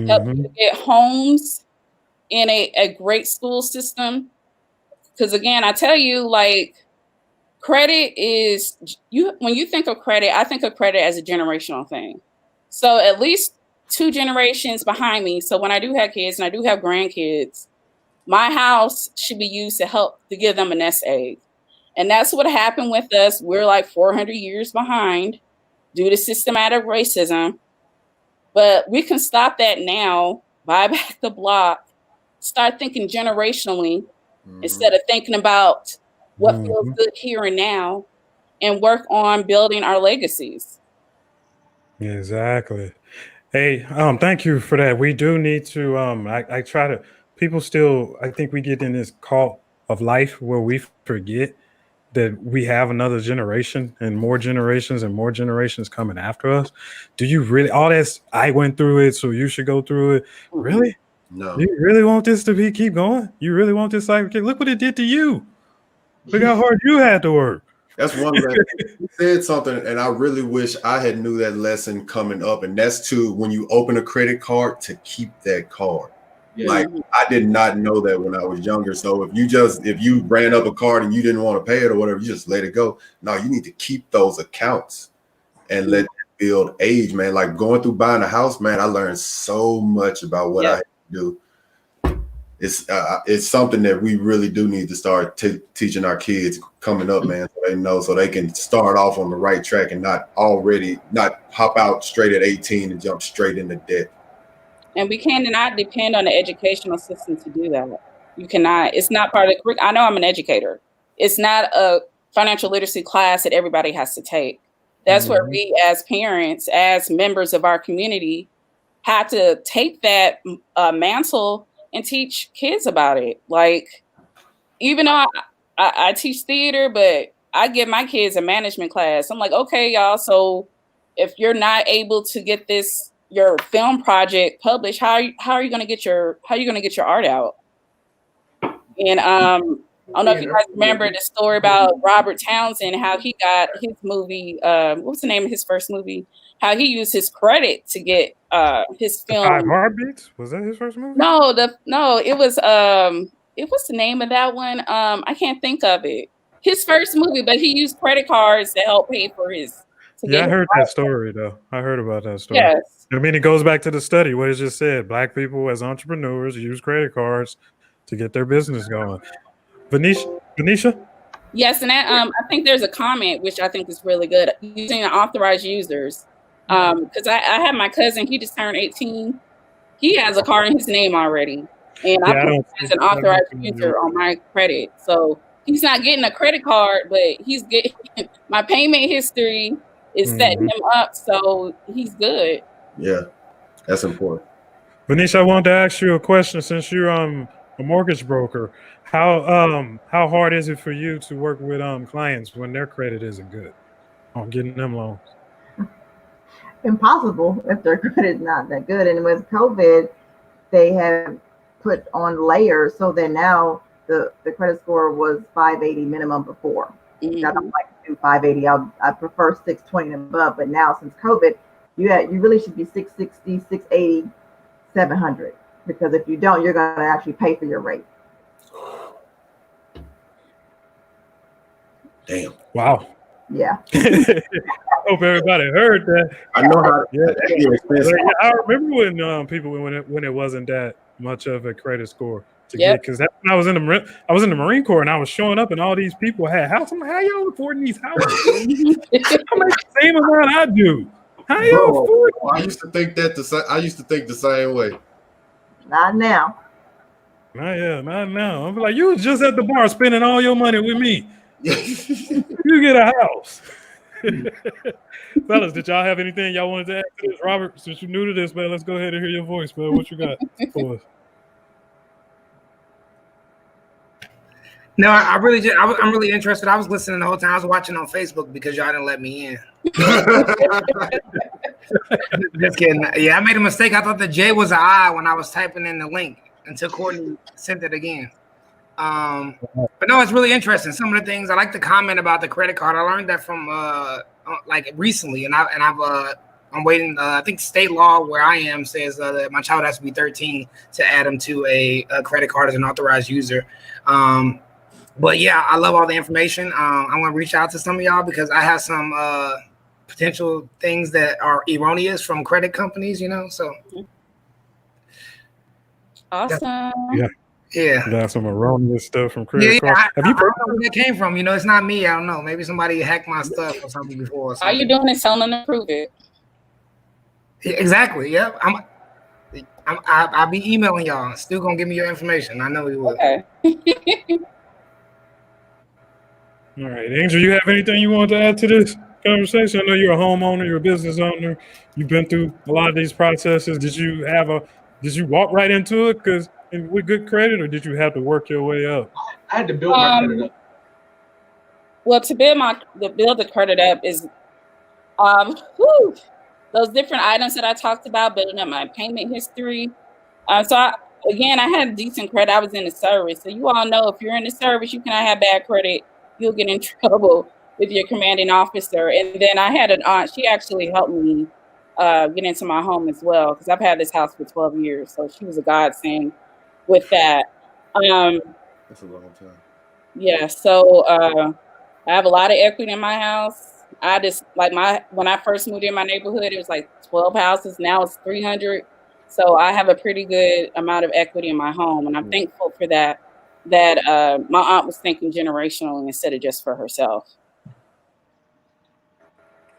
Speaker 2: help you to get homes in a great school system. Because again, I tell you, like, credit is when you think of credit, I think of credit as a generational thing. So at least 2 generations behind me. So when I do have kids and I do have grandkids, my house should be used to help to give them a nest egg. And that's what happened with us. We're like 400 years behind due to systematic racism. But we can stop that now, buy back the block, start thinking generationally instead of thinking about what feels good here and now, and work on building our legacies.
Speaker 1: Exactly. Hey, thank you for that. We do need to I try to people still I think we get in this cult of life where we forget that we have another generation and more generations coming after us. Do you really all this I went through it, so you should go through it? Really?
Speaker 5: No.
Speaker 1: You really want this to keep going? You really want this cycle? Look what it did to you. Look how hard you had to work.
Speaker 5: That's one lesson. You said something, and I really wish I had knew that lesson coming up. And that's when you open a credit card, to keep that card. Yeah. Like, I did not know that when I was younger. So if you ran up a card and you didn't want to pay it or whatever, you just let it go. No, you need to keep those accounts and let it build age, man. Like going through buying a house, man, I learned so much about what I had to do. It's something that we really do need to start teaching our kids coming up, man, so they know, so they can start off on the right track and not hop out straight at 18 and jump straight into debt.
Speaker 2: And we cannot depend on the educational system to do that. You cannot. It's not part of the curriculum. I know I'm an educator. It's not a financial literacy class that everybody has to take. That's where we as parents, as members of our community, have to take that mantle and teach kids about it. Like, even though I teach theater, but I give my kids a management class. I'm like, okay, y'all, so if you're not able to get your film project published, how are you gonna get your art out? And I don't know if you guys remember the story about Robert Townsend, how he got his movie, what's the name of his first movie? How he used his credit to get his film.
Speaker 1: 5 Heartbeats? Was that his first movie?
Speaker 2: No, it was what's the name of that one? I can't think of it. His first movie, but he used credit cards to help pay for his.
Speaker 1: Yeah, I heard that story though. I heard about that story.
Speaker 2: Yes.
Speaker 1: I mean, it goes back to the study, what it just said. Black people as entrepreneurs use credit cards to get their business going. Venetia?
Speaker 2: Yes, and that, I think there's a comment which I think is really good using authorized users. Because I had my cousin, he just turned 18. He has a car in his name already, and I put him as an authorized user on my credit. So he's not getting a credit card, but he's getting my payment history is setting him up, so he's good.
Speaker 5: Yeah, that's important.
Speaker 1: Venetia, I wanted to ask you a question since you're a mortgage broker. How hard is it for you to work with clients when their credit isn't good on getting them loans?
Speaker 3: Impossible if their credit is not that good. And with COVID, they have put on layers so that now the credit score was 580 minimum before. I don't like to do 580. I prefer 620 and above. But now since COVID, you really should be 660, 680, 700. Because if you don't, you're going to actually pay for your rate.
Speaker 5: Damn.
Speaker 1: Wow.
Speaker 3: Yeah.
Speaker 1: Hope everybody heard that.
Speaker 5: I know how. Yeah,
Speaker 1: I remember when people when it wasn't that much of a credit score to get, because when I was in the Marine Corps and I was showing up and all these people had houses. I'm like, how y'all affording these houses? I make the same amount I do. How y'all afford?
Speaker 5: I used to think the same way.
Speaker 3: Not now.
Speaker 1: Not now. I'm like, you was just at the bar spending all your money with me. You get a house. Fellas, did y'all have anything y'all wanted to add to this? Robert, since you're new to this, man, let's go ahead and hear your voice, man. What you got for us?
Speaker 6: No, I'm really interested. I was listening the whole time. I was watching on Facebook because y'all didn't let me in. Just kidding. Yeah, I made a mistake. I thought the J was an I when I was typing in the link until Courtney sent it again. But no, it's really interesting. Some of the things I like to comment about the credit card. I learned that from like recently, and I'm waiting. I think state law where I am says that my child has to be 13 to add him to a credit card as an authorized user. But yeah, I love all the information. I'm gonna reach out to some of y'all because I have some potential things that are erroneous from credit companies. So
Speaker 2: awesome.
Speaker 1: Yeah, got some erroneous stuff from credit cards.
Speaker 6: I don't know where it came from. It's not me. I don't know. Maybe somebody hacked my stuff or something before.
Speaker 2: All you're doing is telling them to prove it.
Speaker 6: Exactly. Yep. I'll be emailing y'all. Still gonna give me your information. I know you will.
Speaker 2: Okay.
Speaker 1: All right, Angel, you have anything you want to add to this conversation? I know you're a homeowner, you're a business owner. You've been through a lot of these processes. Did you walk right into it with good credit, or did you have to work your way up?
Speaker 4: I had to build my credit up.
Speaker 2: Well, to build the credit up is those different items that I talked about, building up my payment history. I had decent credit. I was in the service. So you all know if you're in the service, you cannot have bad credit. You'll get in trouble with your commanding officer. And then I had an aunt. She actually helped me get into my home as well, because I've had this house for 12 years. So she was a godsend with that.
Speaker 5: That's a long time.
Speaker 2: Yeah. So I have a lot of equity in my house. I just when I first moved in my neighborhood, it was like 12 houses. Now it's 300. So I have a pretty good amount of equity in my home, and I'm thankful for that. That my aunt was thinking generationally instead of just for herself.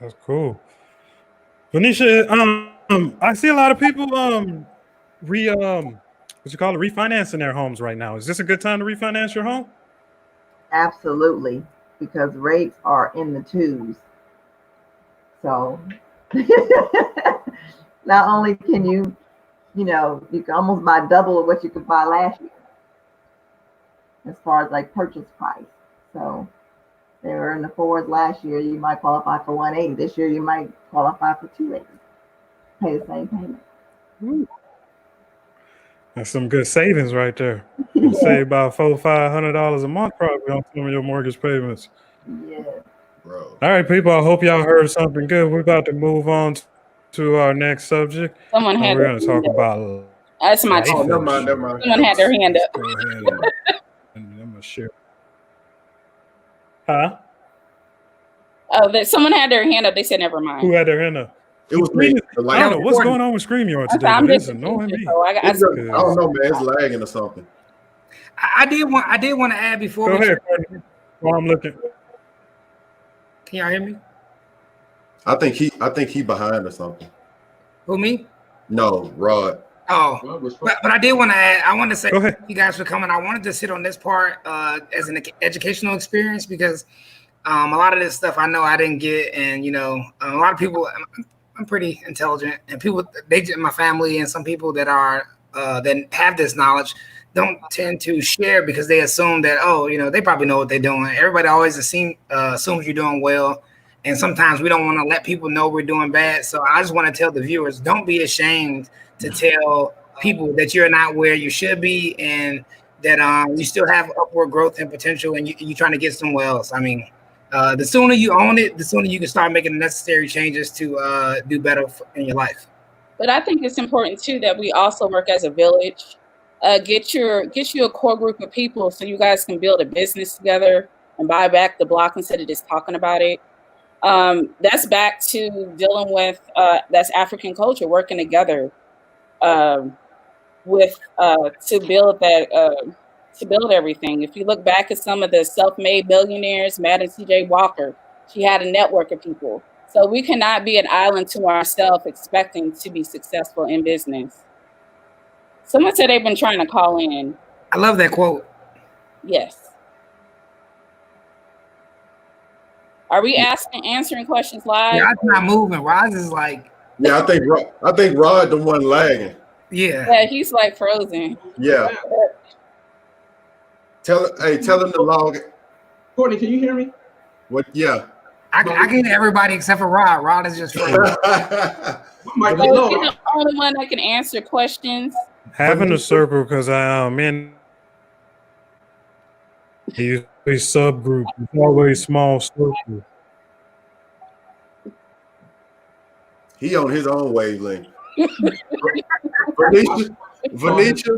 Speaker 1: That's cool. Venetia, I see a lot of people refinancing their homes right now. Is this a good time to refinance your home?
Speaker 3: Absolutely, because rates are in the twos. So not only can you can almost buy double of what you could buy last year as far as like purchase price. So they were in the fours last year. You might qualify for 180. This year you might qualify for 280. Pay the same payment.
Speaker 1: Ooh. That's some good savings right there. You save about $400-500 a month probably on some of your mortgage payments.
Speaker 3: Yeah.
Speaker 5: Bro.
Speaker 1: All right, people, I hope y'all heard something good. We're about to move on to our next subject.
Speaker 2: We're
Speaker 1: going to talk about
Speaker 2: that's my turn.
Speaker 5: Never mind.
Speaker 2: Someone had their hand up.
Speaker 1: Go ahead and I'm going to share. Huh?
Speaker 2: Oh, someone had their hand up. They said never mind.
Speaker 1: Who had their hand up?
Speaker 5: It was me.
Speaker 1: I don't know what's going on with StreamYard today. It's annoying me.
Speaker 2: I
Speaker 5: don't know, man. It's lagging or something.
Speaker 6: I did want to add before.
Speaker 1: Go ahead, Courtney. While I'm looking.
Speaker 6: Can y'all hear me?
Speaker 5: I think he behind or something.
Speaker 6: Who, me?
Speaker 5: No, Rod.
Speaker 6: Oh, but I did want to add. I wanted to say
Speaker 1: Go ahead.
Speaker 6: you guys for coming. I wanted to sit on this part as an educational experience because a lot of this stuff I know I didn't get, and a lot of people. I'm pretty intelligent, and people my family and some people that are that have this knowledge don't tend to share because they assume that they probably know what they're doing. Everybody always assumes you're doing well. And sometimes we don't want to let people know we're doing bad. So I just want to tell the viewers, don't be ashamed to tell people that you're not where you should be and that you still have upward growth and potential and you're trying to get somewhere else. I mean, the sooner you own it, the sooner you can start making the necessary changes to do better in your life.
Speaker 2: But I think it's important, too, that we also work as a village. Get you a core group of people so you guys can build a business together and buy back the block instead of just talking about it. That's back to dealing with that's African culture, working together with to build everything. If you look back at some of the self-made millionaires, Madam C.J. Walker, she had a network of people. So we cannot be an island to ourselves expecting to be successful in business. Someone said they've been trying to call in.
Speaker 6: I love that quote.
Speaker 2: Yes. Are we answering questions live?
Speaker 6: Yeah, I'm not moving. Roz is like.
Speaker 5: Yeah, I think Rod the one lagging.
Speaker 6: Yeah,
Speaker 2: he's like frozen.
Speaker 5: Yeah. Tell him to log.
Speaker 4: Courtney, can you hear me?
Speaker 5: What? Yeah.
Speaker 6: I can hear everybody except for Rod. Rod is just frozen.
Speaker 2: He's the only one that can answer questions.
Speaker 1: Having a circle because he's a subgroup. It's always small circle.
Speaker 5: He on his own wavelength. Venetia,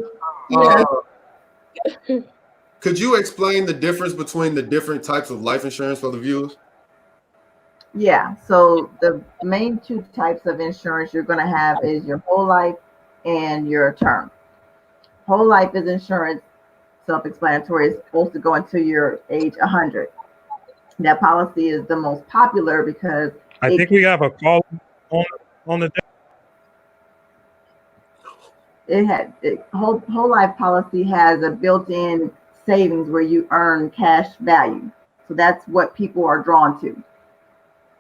Speaker 5: could you explain the difference between the different types of life insurance for the viewers?
Speaker 3: Yeah, so the main two types of insurance you're going to have is your whole life and your term. Whole life is insurance, self-explanatory, is supposed to go until your age 100. That policy is the most popular because
Speaker 1: I think we have a call on the
Speaker 3: whole life policy has a built-in savings where you earn cash value. So that's what people are drawn to.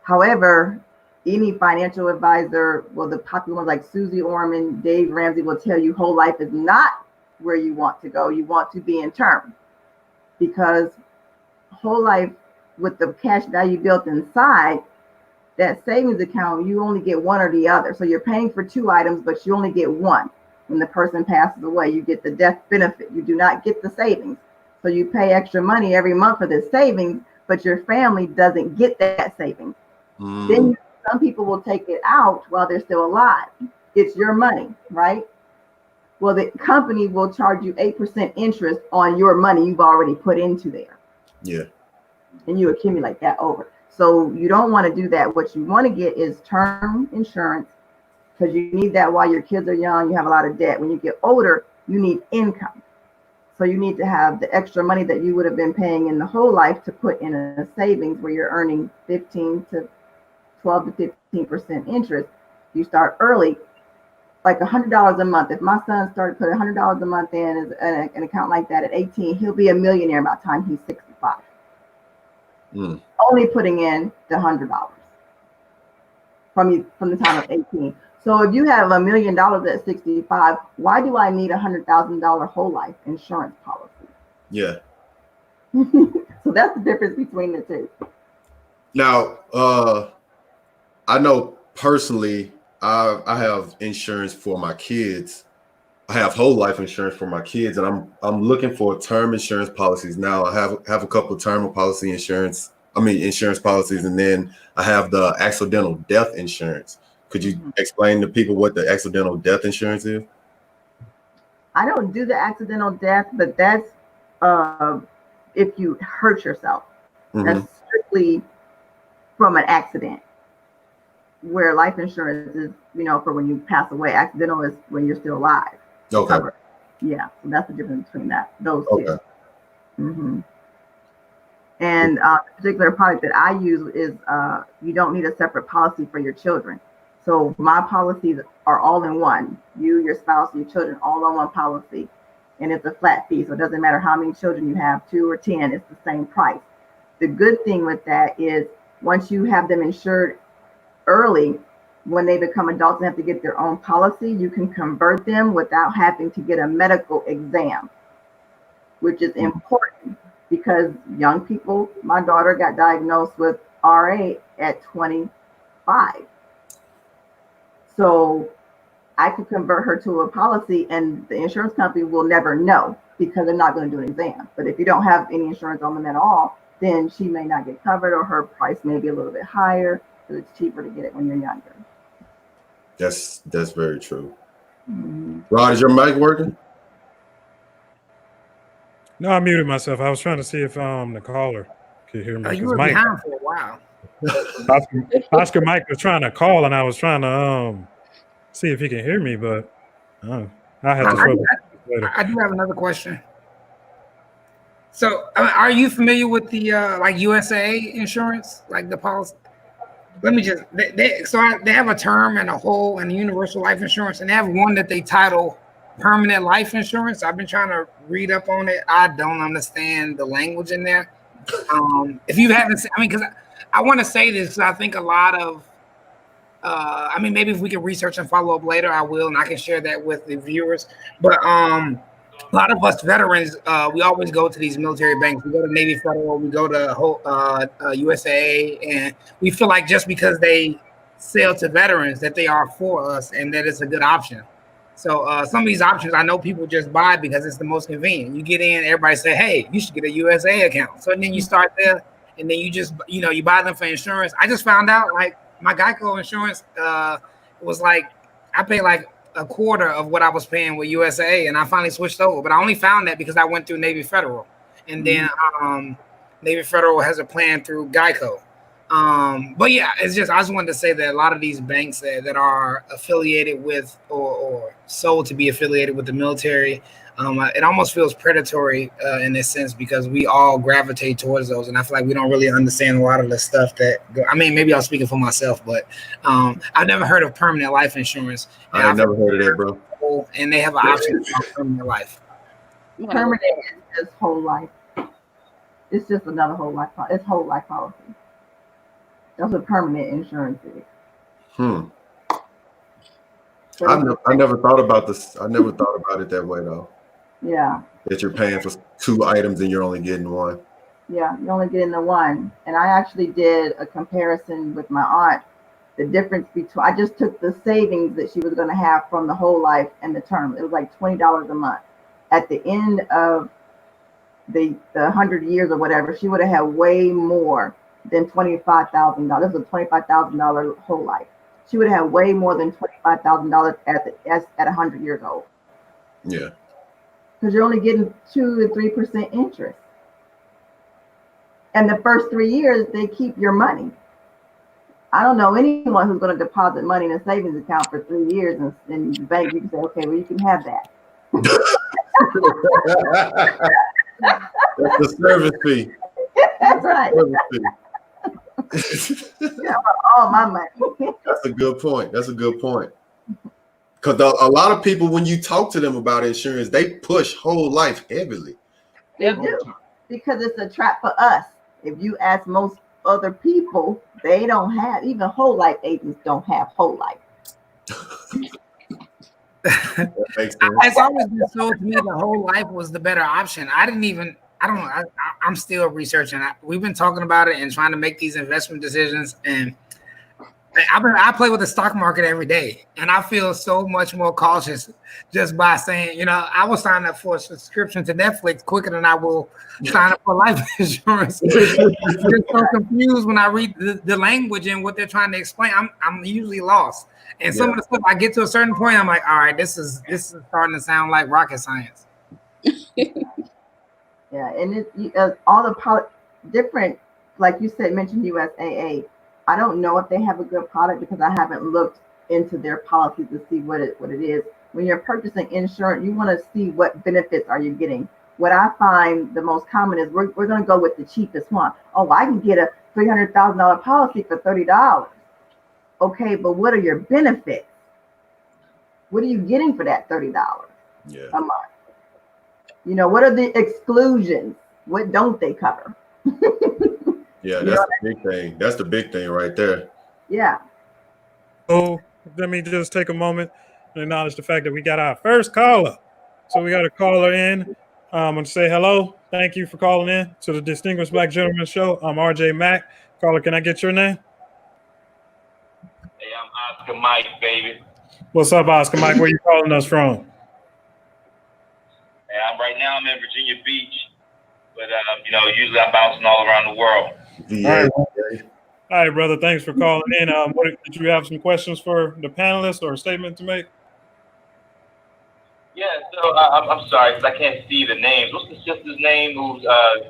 Speaker 3: However, any financial advisor, well, the popular ones like Susie Orman, Dave Ramsey will tell you whole life is not where you want to go. You want to be in term because whole life with the cash value built inside, that savings account, you only get one or the other. So you're paying for two items, but you only get one. When the person passes away, you get the death benefit. You do not get the savings. So you pay extra money every month for this savings, but your family doesn't get that savings. Then some people will take it out while they're still alive. It's your money, right? Well, the company will charge you 8% interest on your money you've already put into there.
Speaker 5: Yeah.
Speaker 3: And you accumulate that over. So you don't want to do that. What you want to get is term insurance because you need that while your kids are young. You have a lot of debt. When you get older, you need income. So you need to have the extra money that you would have been paying in the whole life to put in a savings where you're earning 12 to 15% interest. You start early, like $100 a month. If my son started putting $100 a month in as an account like that at 18, he'll be a millionaire by the time he's 65. Only putting in the $100 from the time of 18. So if you have $1 million at 65, why do I need $100,000 whole life insurance policy?
Speaker 5: Yeah.
Speaker 3: So that's the difference between the two.
Speaker 5: Now, I know personally, I have insurance for my kids. I have whole life insurance for my kids, and I'm looking for term insurance policies now. I have a couple of term policy insurance policies, and then I have the accidental death insurance. Could you explain to people what the accidental death insurance is?
Speaker 3: I don't do the accidental death, but that's if you hurt yourself. That's strictly from an accident. Where life insurance is, for when you pass away. Accidental is when you're still alive.
Speaker 5: Okay.
Speaker 3: Yeah, so that's the difference between those two.
Speaker 5: Okay.
Speaker 3: Mm-hmm. And the particular product that I use is you don't need a separate policy for your children. So my policies are all in one. You, your spouse, your children, all on one policy. And it's a flat fee. So it doesn't matter how many children you have, 2 or 10, it's the same price. The good thing with that is once you have them insured early, when they become adults and have to get their own policy, you can convert them without having to get a medical exam, which is important because young people, my daughter got diagnosed with RA at 25. So I could convert her to a policy and the insurance company will never know because they're not going to do an exam. But if you don't have any insurance on them at all, then she may not get covered or her price may be a little bit higher because it's cheaper to get it when you're younger.
Speaker 5: That's very true.
Speaker 3: Mm-hmm.
Speaker 5: Rod, is your mic working?
Speaker 1: No, I muted myself. I was trying to see if the caller could hear me.
Speaker 6: You were
Speaker 1: Mike,
Speaker 6: behind for a while.
Speaker 1: Oscar Mike was trying to call, and I was trying to see if he can hear me, but I had to trouble later.
Speaker 6: I do have another question. So, are you familiar with the like USA insurance, like the policy? Let me just they have a term and a whole and a universal life insurance, and they have one that they title permanent life insurance. I've been trying to read up on it. I don't understand the language in there. If you haven't, because I want to say this because I think a lot of, maybe if we can research and follow up later, I will, and I can share that with the viewers. But a lot of us veterans, we always go to these military banks. We go to Navy Federal, we go to USA, and we feel like just because they sell to veterans that they are for us and that it's a good option. So some of these options I know people just buy because it's the most convenient. You get in, everybody say, hey, you should get a USA account. So then you start there, and then you just, you buy them for insurance. I just found out, like, my Geico insurance was like, I paid like a quarter of what I was paying with USA, and I finally switched over. But I only found that because I went through Navy Federal, and then Navy Federal has a plan through Geico. But yeah, I just wanted to say that a lot of these banks that are affiliated with or sold to be affiliated with the military, it almost feels predatory in this sense because we all gravitate towards those, and I feel like we don't really understand a lot of the stuff maybe I'm speaking for myself, but I've never heard of permanent life insurance.
Speaker 5: I've never heard of that, bro.
Speaker 6: And they have an option for permanent life.
Speaker 3: Permanent is just whole life. It's just another whole life. It's whole life policy. That's what permanent insurance is.
Speaker 5: I never thought about this. I never thought about it that way though.
Speaker 3: Yeah.
Speaker 5: That you're paying for 2 items and you're only getting one.
Speaker 3: Yeah, you're only getting the one. And I actually did a comparison with my aunt. The difference between, I just took the savings that she was going to have from the whole life and the term. It was like $20 a month. At the end of the 100 years or whatever, she would have had way more than $25,000. This was a $25,000 whole life. She would have way more than $25,000 at 100 years old.
Speaker 5: Yeah. Because
Speaker 3: you're only getting 2 to 3% interest. And the first 3 years, they keep your money. I don't know anyone who's going to deposit money in a savings account for 3 years and the bank, you can say, okay, well, you can have that.
Speaker 5: That's the service fee.
Speaker 3: That's right. Yeah, all my money.
Speaker 5: That's a good point. Because a lot of people, when you talk to them about insurance, they push whole life heavily.
Speaker 3: They do. Because it's a trap for us. If you ask most other people, they don't have, even whole life agents don't have whole life.
Speaker 6: It's always been sold to me the whole life was the better option. I don't know. I'm still researching. We've been talking about it and trying to make these investment decisions. And I play with the stock market every day, and I feel so much more cautious just by saying, I will sign up for a subscription to Netflix quicker than I will sign up for life insurance. I'm just so confused when I read the language and what they're trying to explain. I'm usually lost. And some of the stuff I get to a certain point, I'm like, all right, this is starting to sound like rocket science.
Speaker 3: Yeah, and all the different, like you said, mentioned USAA. I don't know if they have a good product because I haven't looked into their policies to see what it is. when you're purchasing insurance, you want to see what benefits are you getting. What I find the most common is we're going to go with the cheapest one. Oh, I can get a $300,000 policy for $30. Okay, but what are your benefits? What are you getting for that $30 a month? You know, what are the exclusions? What don't they cover?
Speaker 5: Yeah, that's the big thing. That's the big thing right there.
Speaker 3: Yeah.
Speaker 1: So let me just take a moment and acknowledge the fact that we got our first caller. So we got a caller in. I'm going to say hello. Thank you for calling in to the Distinguished Black Gentleman Show. I'm RJ Mack. Caller, can I get your name?
Speaker 7: Hey, I'm Oscar Mike, baby.
Speaker 1: What's up, Oscar Mike? Where you calling us from?
Speaker 7: Hey, right now I'm in Virginia Beach, but you know, usually I'm bouncing all around the world.
Speaker 5: Yeah.
Speaker 1: All right, brother. Thanks for calling in. Did you have some questions for the panelists or a statement to make?
Speaker 7: Yeah, so I'm sorry because I can't see the names. What's the sister's name who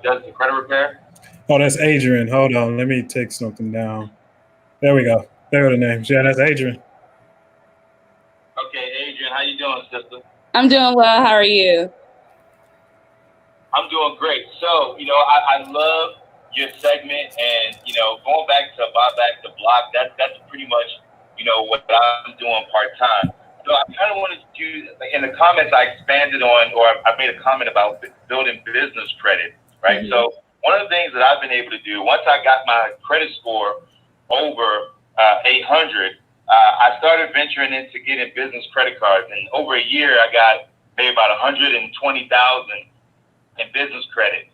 Speaker 7: does the credit repair?
Speaker 1: Oh, that's Adrienne. Hold on. Let me take something down. There we go. There are the names. Yeah, that's Adrienne.
Speaker 7: Okay, Adrienne, how you doing, sister?
Speaker 2: I'm doing well. How are you?
Speaker 7: I'm doing great. So, you know, I love your segment, and you know, going back to buy back the block, that's pretty much, you know, what I'm doing part time. So I kind of wanted to, like, in the comments, I expanded on, or I made a comment about building business credit, right? Mm-hmm. So one of the things that I've been able to do, once I got my credit score over 800, I started venturing into getting business credit cards, and over a year, I got maybe about 120,000 in business credit.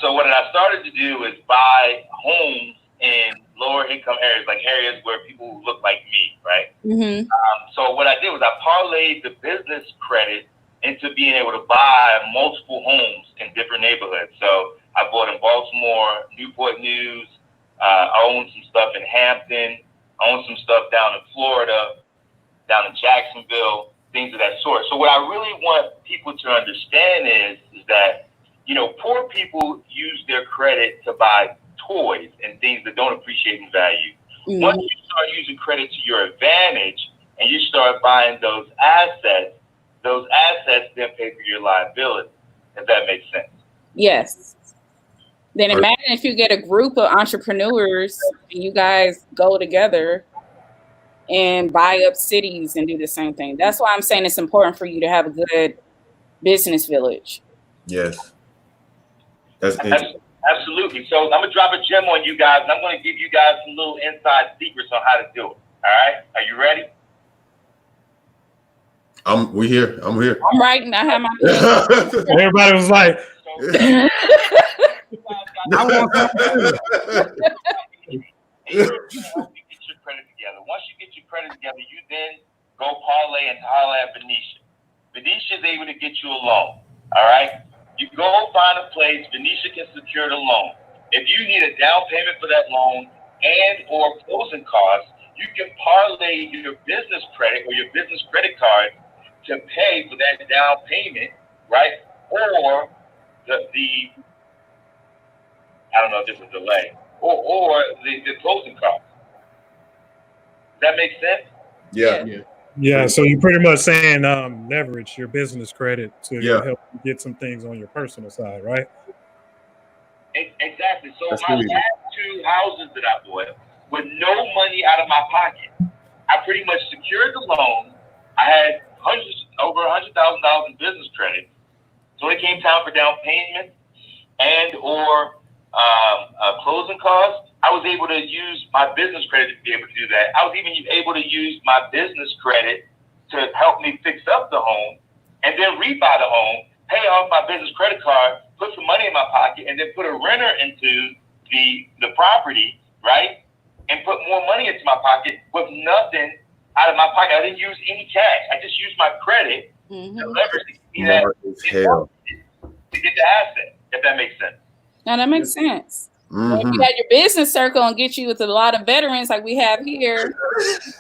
Speaker 7: So what I started to do is buy homes in lower income areas, like areas where people who look like me, right? Mm-hmm. So what I did was I parlayed the business credit into being able to buy multiple homes in different neighborhoods. So I bought in Baltimore, Newport News. I owned some stuff in Hampton. I owned some stuff down in Florida, down in Jacksonville, things of that sort. So what I really want people to understand is that, you know, poor people use their credit to buy toys and things that don't appreciate in value. Mm-hmm. Once you start using credit to your advantage and you start buying those assets then pay for your liability, if that makes sense.
Speaker 2: Yes. Then imagine if you get a group of entrepreneurs and you guys go together and buy up cities and do the same thing. That's why I'm saying it's important for you to have a good business village.
Speaker 5: Yes.
Speaker 7: Absolutely. So I'm going to drop a gem on you guys, and I'm going to give you guys some little inside secrets on how to do it. All right? Are you ready?
Speaker 5: We here. I'm here.
Speaker 2: I'm writing. I have my
Speaker 1: Everybody was like,
Speaker 7: I want get your credit together. Once you get your credit together, you then go parlay and holler at Venetia. Venetia is able to get you a loan. All right? You go find a place, Venetia can secure the loan. If you need a down payment for that loan and or closing costs, you can parlay your business credit or your business credit card to pay for that down payment, right? Or the I don't know if there's a delay, or the closing costs. Does that make sense?
Speaker 1: Yeah, so you're pretty much saying leverage your business credit to help you get some things on your personal side, right?
Speaker 7: Exactly. So my last two houses that I bought with no money out of my pocket, I pretty much secured the loan. I had over $100,000 in business credit. So when it came time for down payment and or closing costs, I was able to use my business credit to be able to do that. I was even able to use my business credit to help me fix up the home and then rebuy the home, pay off my business credit card, put some money in my pocket, and then put a renter into the property, right? And put more money into my pocket with nothing out of my pocket. I didn't use any cash. I just used my credit to leverage to get the asset, if that makes sense.
Speaker 2: Now that makes sense. Mm-hmm. If you had your business circle and get you with a lot of veterans like we have here,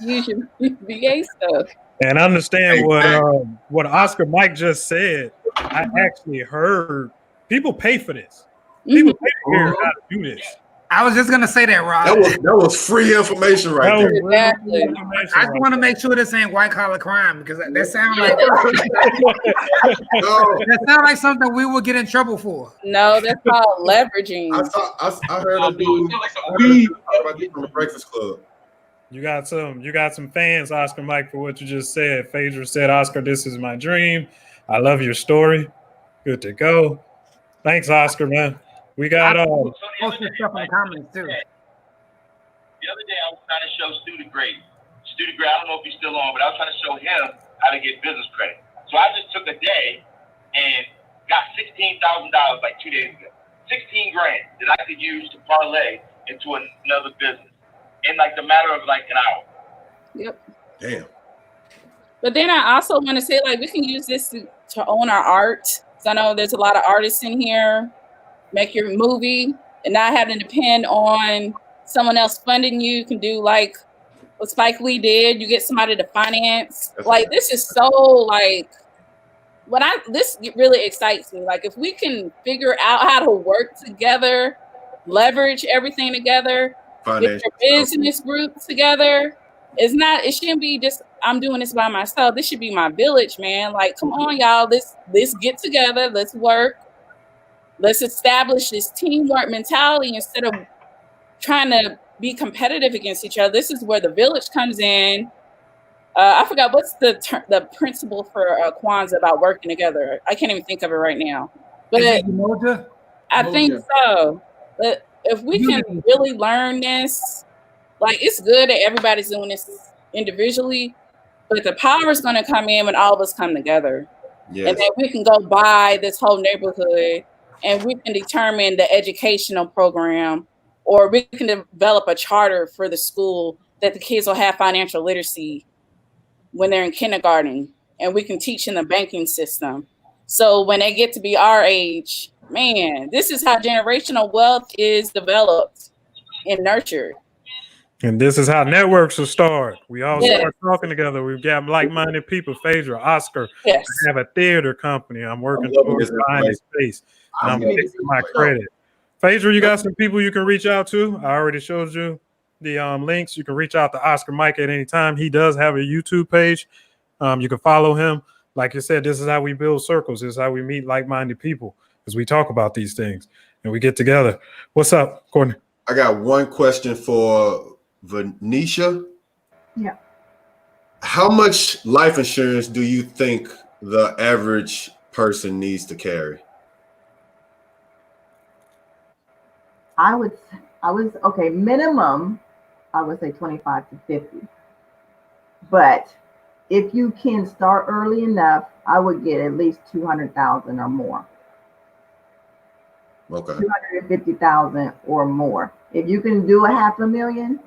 Speaker 2: use your VA stuff.
Speaker 1: And understand what Oscar Mike just said. I actually heard people pay for this. People pay to hear how to do this.
Speaker 6: I was just gonna say that, Rob.
Speaker 5: That was free information right there.
Speaker 2: Exactly.
Speaker 6: I just want to make sure this ain't white collar crime because that sounds like that sounds like something we would get in trouble for.
Speaker 2: No, that's called leveraging.
Speaker 5: I heard a dude from the Breakfast Club.
Speaker 1: You got some fans, Oscar Mike, for what you just said. Phaedra said, Oscar, this is my dream. I love your story. Good to go. Thanks, Oscar, man. We got
Speaker 6: post your stuff in the comments too.
Speaker 7: The other day I was trying to show student grade. I don't know if he's still on, but I was trying to show him how to get business credit. So I just took a day and got $16,000 like 2 days ago. 16 grand that I could use to parlay into another business in like the matter of like an hour.
Speaker 2: Yep.
Speaker 5: Damn.
Speaker 2: But then I also want to say, like, we can use this to own our art. So I know there's a lot of artists in here. Make your movie and not having to depend on someone else funding you. You can do like what Spike Lee did. You get somebody to finance. This is so like this really excites me. Like if we can figure out how to work together, leverage everything together, get your business group together. It shouldn't be just I'm doing this by myself. This should be my village, man. Like, come on, y'all. Let's get together. Let's work. Let's establish this teamwork mentality instead of trying to be competitive against each other. This is where the village comes in. I forgot what's the principle for Kwanzaa about working together. I can't even think of it right now. But I think so. But if we can really learn this, like it's good that everybody's doing this individually, but the power is going to come in when all of us come together. Yes. And then we can go buy this whole neighborhood and we can determine the educational program, or we can develop a charter for the school that the kids will have financial literacy when they're in kindergarten, and we can teach in the banking system. So when they get to be our age, man, this is how generational wealth is developed and nurtured.
Speaker 1: And this is how networks will start. We all start talking together. We've got like-minded people. Phaedra, Oscar.
Speaker 2: Yes.
Speaker 1: I have a theater company. I'm working towards buying this space. And I'm fixing my credit. Phaedra, you got some people you can reach out to. I already showed you the links. You can reach out to Oscar Mike at any time. He does have a YouTube page. You can follow him. Like you said, this is how we build circles. This is how we meet like-minded people, because we talk about these things and we get together. What's up, Courtney?
Speaker 5: I got one question for Venetia.
Speaker 3: Yeah.
Speaker 5: How much life insurance do you think the average person needs to carry?
Speaker 3: Minimum, I would say 25 to 50. But if you can start early enough, I would get at least 200,000 or more.
Speaker 5: Okay.
Speaker 3: 250,000 or more. If you can do $500,000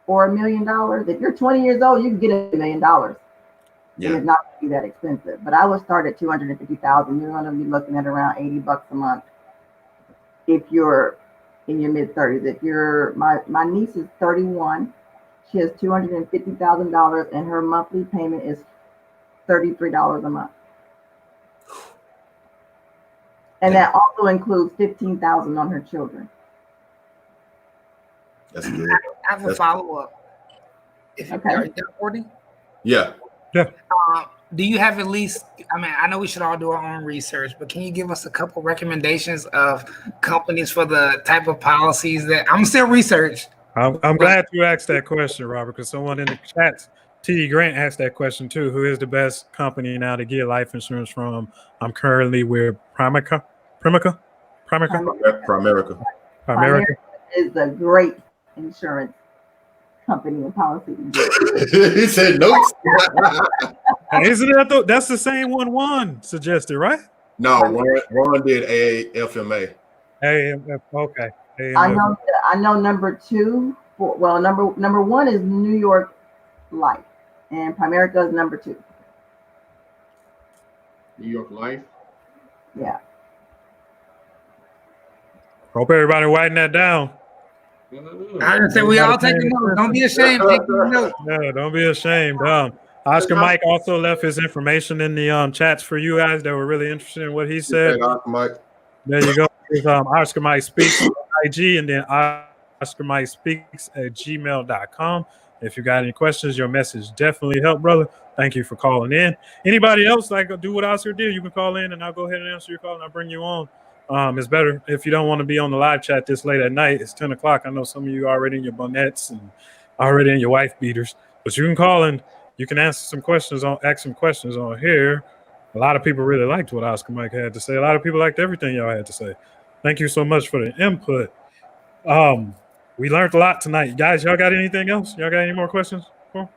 Speaker 3: or $1 million, if you're 20 years old, you can get $1 million. Yeah. And it's not going to be that expensive. But I would start at 250,000. You're going to be looking at around $80 a month. If you're in your mid 30s, if you're my niece is 31, she has $250,000 and her monthly payment is $33 a month. And that also includes $15,000 on her children.
Speaker 5: That's good.
Speaker 6: I have a follow-up. Okay. Courtney?
Speaker 5: Yeah.
Speaker 1: Yeah.
Speaker 6: Do you have at least, I know we should all do our own research, but can you give us a couple recommendations of companies for the type of policies that I'm still research?
Speaker 1: I'm glad you asked that question, Robert, because someone in the chats, T. Grant, asked that question too. Who is the best company now to get life insurance from? I'm currently with Primerica
Speaker 3: is a great insurance company and policy.
Speaker 5: He said notes.
Speaker 1: Isn't that that's the same one Juan suggested, right?
Speaker 5: No, Juan did AFMA.
Speaker 1: Okay.
Speaker 3: I know number two. Number one is New York Life, and Primerica is number two.
Speaker 4: New York Life.
Speaker 3: Yeah.
Speaker 1: Hope everybody writing that down.
Speaker 6: I didn't say we all take the notes. Don't be ashamed. Take the notes.
Speaker 1: Yeah, don't be ashamed. Oscar Mike also left his information in the chats for you guys that were really interested in what he said.
Speaker 5: Oscar Mike.
Speaker 1: There you go. Oscar Mike speaks on IG, and then OscarMikeSpeaks@gmail.com. If you got any questions, your message definitely helped, brother. Thank you for calling in. Anybody else like do what Oscar did? You can call in, and I'll go ahead and answer your call, and I'll bring you on. It's better if you don't want to be on the live chat this late at night. It's 10 o'clock. I know some of you are already in your bonnettes and already in your wife beaters, but you can call in. You can ask some questions on here. A lot of people really liked what Oscar Mike had to say. A lot of people liked everything y'all had to say. Thank you so much for the input. We learned a lot tonight. Guys, y'all got anything else? Y'all got any more questions?
Speaker 4: I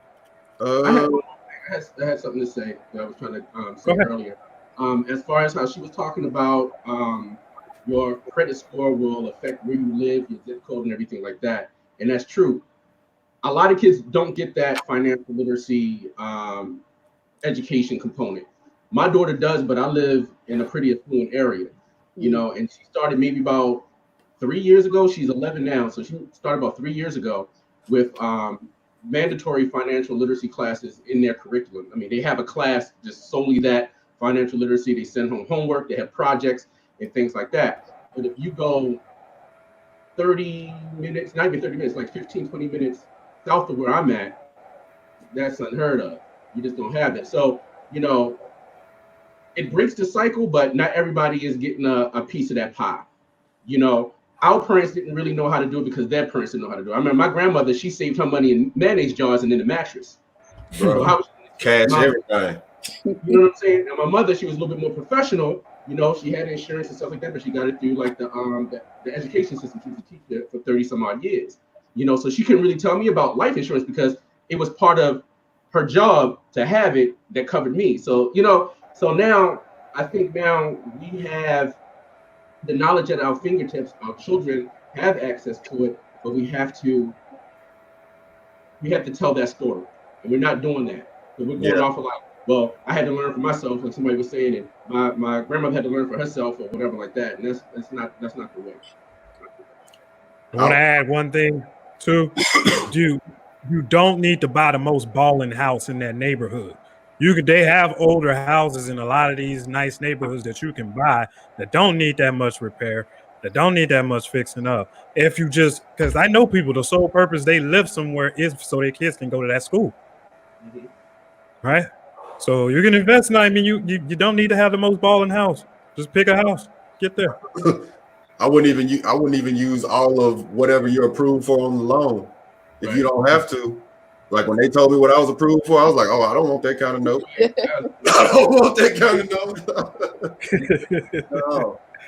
Speaker 4: had something to say that I was trying to say earlier. As far as how she was talking about your credit score will affect where you live, your zip code, and everything like that. And that's true. A lot of kids don't get that financial literacy education component. My daughter does, but I live in a pretty affluent area, you know, and she started maybe about 3 years ago. She's 11 now, so she started about 3 years ago with mandatory financial literacy classes in their curriculum. I mean, they have a class just solely that financial literacy. They send home homework, they have projects and things like that. But if you go 30 minutes, not even 30 minutes, like 15, 20 minutes south of where I'm at, that's unheard of. You just don't have that. So, you know, it breaks the cycle, but not everybody is getting a piece of that pie. You know, our parents didn't really know how to do it because their parents didn't know how to do it. I remember my grandmother, she saved her money in mayonnaise jars and in the mattress.
Speaker 5: Bro,
Speaker 4: so
Speaker 5: cash everything.
Speaker 4: You know what I'm saying? And my mother, she was a little bit more professional. You know, she had insurance and stuff like that, but she got it through like the education system. She was a teacher for 30 some odd years. You know, so she couldn't really tell me about life insurance because it was part of her job to have it that covered me. So, you know, so now I think now we have the knowledge at our fingertips. Our children have access to it, but we have to tell that story, and we're not doing that. So we're going off of like, well, I had to learn for myself, like somebody was saying, and my grandmother had to learn for herself or whatever like that, and that's not the way.
Speaker 1: I want to add one thing too. You don't need to buy the most balling house in that neighborhood. They have older houses in a lot of these nice neighborhoods that you can buy that don't need that much repair, that don't need that much fixing up. If you just, because I know people, the sole purpose they live somewhere is so their kids can go to that school, right? So you can invest in. I mean, you don't need to have the most balling house. Just pick a house, get there.
Speaker 5: I wouldn't even use all of whatever you're approved for on the loan if you don't have to. Like when they told me what I was approved for, I was like, oh, I don't want that kind of note. I don't want that kind of note.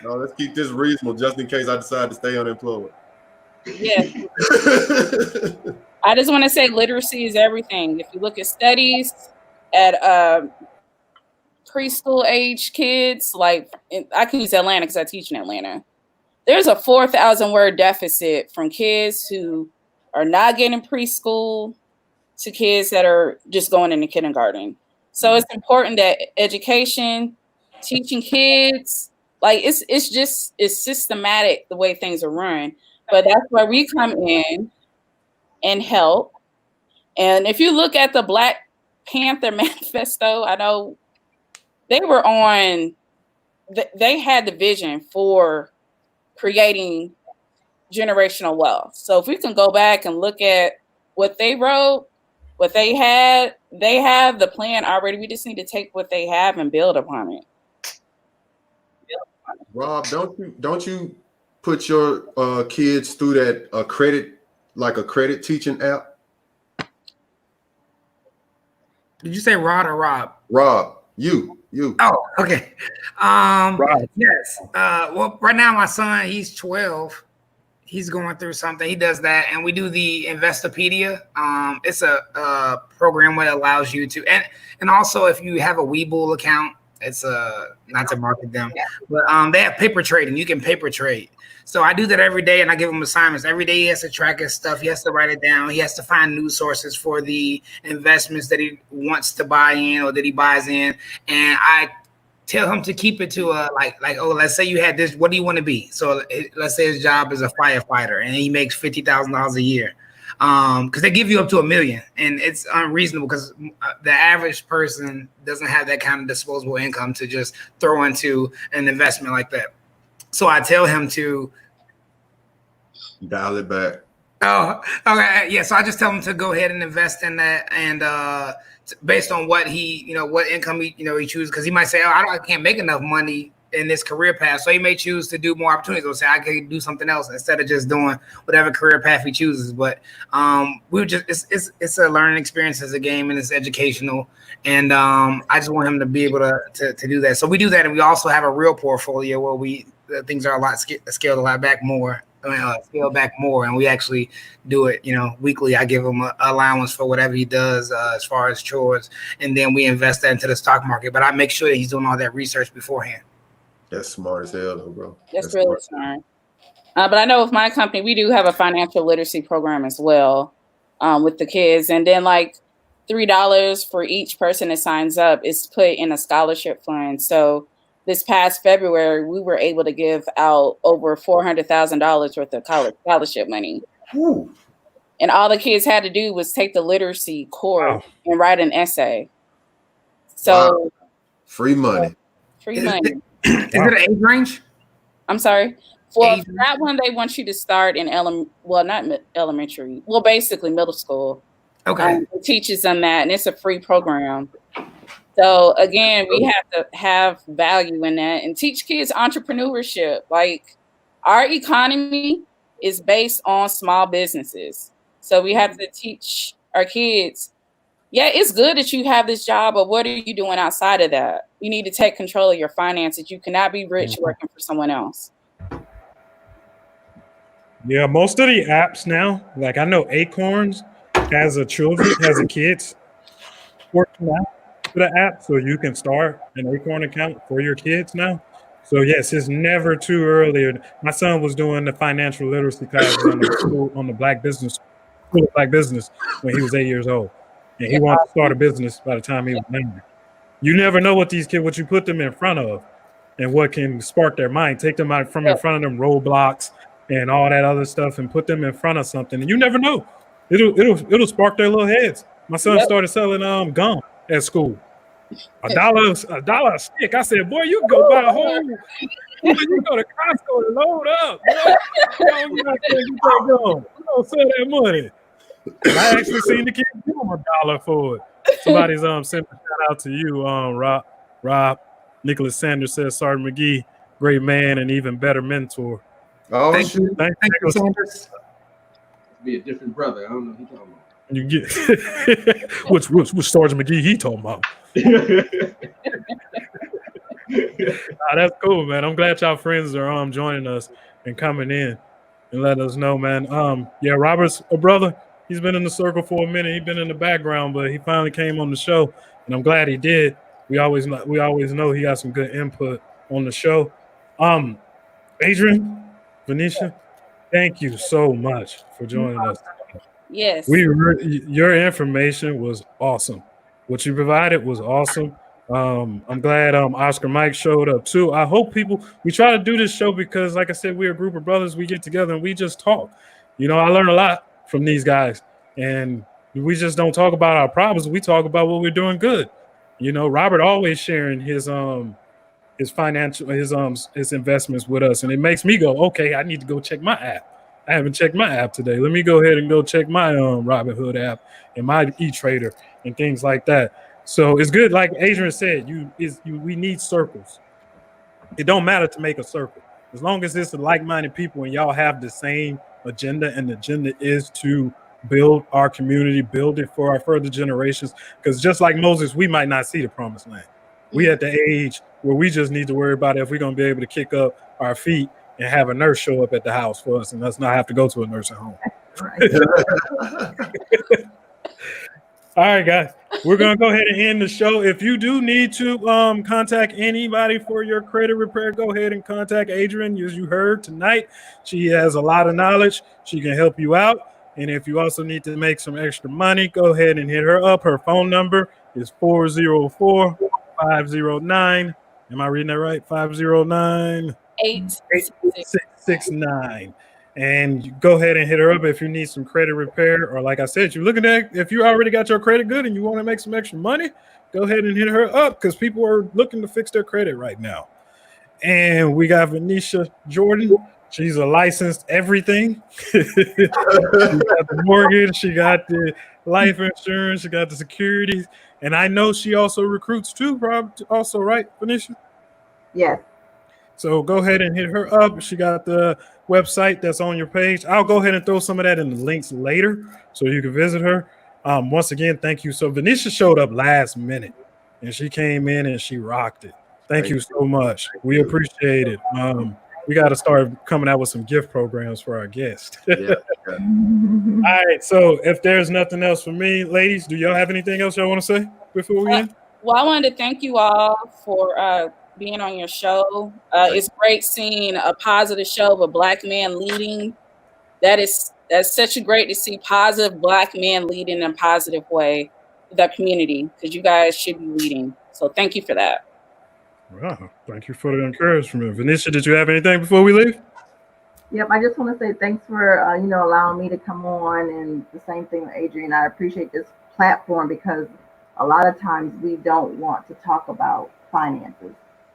Speaker 5: No, let's keep this reasonable just in case I decide to stay unemployed.
Speaker 2: Yeah. I just want to say literacy is everything. If you look at studies at preschool age kids, like I can use Atlanta because I teach in Atlanta. There's a 4,000 word deficit from kids who are not getting preschool to kids that are just going into kindergarten. So it's important that education, teaching kids, like it's systematic the way things are run. But that's where we come in and help. And if you look at the Black Panther manifesto, I know they had the vision for creating generational wealth. So if we can go back and look at what they wrote, what they have the plan already. We just need to take what they have and build upon it.
Speaker 5: Rob, don't you put your kids through that credit teaching app?
Speaker 6: Did you say Rod or Rob?
Speaker 5: Rob, you.
Speaker 6: Oh, okay. Yes. Well, right now my son, he's 12. He's going through something. He does that, and we do the Investopedia. It's a program that allows you to, and also if you have a Webull account, it's not to market them, but they have paper trading. You can paper trade. So I do that every day, and I give him assignments. Every day he has to track his stuff. He has to write it down. He has to find news sources for the investments that he wants to buy in or that he buys in, and I tell him to keep it to let's say you had this, what do you want to be? So let's say his job is a firefighter and he makes $50,000 a year. Because they give you up to $1 million, and it's unreasonable because the average person doesn't have that kind of disposable income to just throw into an investment like that. So I tell him to
Speaker 5: Dial it back.
Speaker 6: Oh, okay. Yeah. So I just tell him to go ahead and invest in that, and based on what he, what income he chooses, because he might say, "Oh, I can't make enough money in this career path," so he may choose to do more opportunities, or say, "I can do something else," instead of just doing whatever career path he chooses. But it's a learning experience, as a game, and it's educational, and I just want him to be able to do that. So we do that, and we also have a real portfolio where things are a lot scaled a lot back more. Scale back more, and we actually do it, weekly. I give him an allowance for whatever he does as far as chores, and then we invest that into the stock market. But I make sure that he's doing all that research beforehand.
Speaker 5: That's smart as hell, though, bro.
Speaker 2: That's really smart. But I know with my company, we do have a financial literacy program as well with the kids, and then like $3 for each person that signs up is put in a scholarship fund. So this past February, we were able to give out over $400,000 worth of college scholarship money.
Speaker 5: Ooh.
Speaker 2: And all the kids had to do was take the literacy course and write an essay. So
Speaker 5: free money.
Speaker 2: Free money.
Speaker 6: Is it an age range?
Speaker 2: I'm sorry. For that one, they want you to start in not elementary. Well, basically middle school.
Speaker 6: Okay.
Speaker 2: It teaches them that, and it's a free program. So again, we have to have value in that and teach kids entrepreneurship. Like, our economy is based on small businesses. So we have to teach our kids, yeah, it's good that you have this job, but what are you doing outside of that? You need to take control of your finances. You cannot be rich working for someone else.
Speaker 1: Yeah, most of the apps now, like I know Acorns has a kids working out for the app, so you can start an Acorn account for your kids now. So yes, it's never too early. My son was doing the financial literacy classes on the Black Business School of Black Business when he was 8 years old, and he wanted to start a business by the time he was 9. You never know what you put them in front of, and what can spark their mind. Take them out from in front of them roadblocks and all that other stuff, and put them in front of something, and you never know. It'll spark their little heads. My son started selling gum at school. $1 a stick. I said, boy, you can go buy a whole. You go to Costco and load up. You don't sell that money. I actually seen the kids give them $1 for it. Somebody's sent a shout out to you, Rob. Nicholas Sanders says, Sergeant McGee, great man and even better mentor.
Speaker 5: Oh,
Speaker 6: thank you, Sanders.
Speaker 4: Be a different brother. I don't know what he's talking about.
Speaker 1: You get which Sergeant McGee he talking about? That's cool, man. I'm glad y'all friends are joining us and coming in and letting us know, man. Yeah, Robert's a brother. He's been in the circle for a minute. He's been in the background, but he finally came on the show, and I'm glad he did. We always know he got some good input on the show. Adrienne, Venetia, thank you so much for joining us.
Speaker 2: Yes.
Speaker 1: Your information was awesome. What you provided was awesome. I'm glad Oscar Mike showed up too. I hope we try to do this show because, like I said, we're a group of brothers. We get together and we just talk. I learn a lot from these guys, and we just don't talk about our problems. We talk about what we're doing good. Robert always sharing his financial his investments with us, and it makes me go, okay, I need to go check my app. I haven't checked my app today. Let me go ahead and go check my Robinhood app and my e-trader and things like that. So it's good. Like Adrienne said, we need circles. It don't matter to make a circle. As long as it's like-minded people and y'all have the same agenda, and the agenda is to build our community, build it for our further generations. Because just like Moses, we might not see the promised land. We at the age where we just need to worry about if we're going to be able to kick up our feet and have a nurse show up at the house for us, and let's not have to go to a nursing home. All right, guys, we're going to go ahead and end the show. If you do need to contact anybody for your credit repair, go ahead and contact Adrienne. As you heard tonight, she has a lot of knowledge. She can help you out. And if you also need to make some extra money, go ahead and hit her up. Her phone number is 404-509. Am I reading that right? 509 8669. And you go ahead and hit her up if you need some credit repair, or like I said, you're looking at, if you already got your credit good and you want to make some extra money, go ahead and hit her up, because people are looking to fix their credit right now. And we got Venetia Jordan. She's a licensed everything. She got the mortgage, she got the life insurance, she got the securities, and I know she also recruits too, probably also, right, Venetia?
Speaker 3: Yes.
Speaker 1: So go ahead and hit her up. She got the website that's on your page. I'll go ahead and throw some of that in the links later so you can visit her. Once again, thank you. So Venetia showed up last minute and she came in and she rocked it. Thank you so much. We appreciate it. We got to start coming out with some gift programs for our guests.
Speaker 5: Yeah.
Speaker 1: All right. So if there's nothing else for me, ladies, do y'all have anything else y'all want to say before we end?
Speaker 2: Well, I wanted to thank you all for being on your show. It's great seeing a positive show of a Black man leading. That's such a great to see positive Black men leading in a positive way the community, because you guys should be leading. So thank you for that.
Speaker 1: Wow, thank you for the encouragement. Venetia, did you have anything before we leave?
Speaker 3: Yep, I just want to say thanks for allowing me to come on, and the same thing with Adrienne. I appreciate this platform because a lot of times we don't want to talk about finances.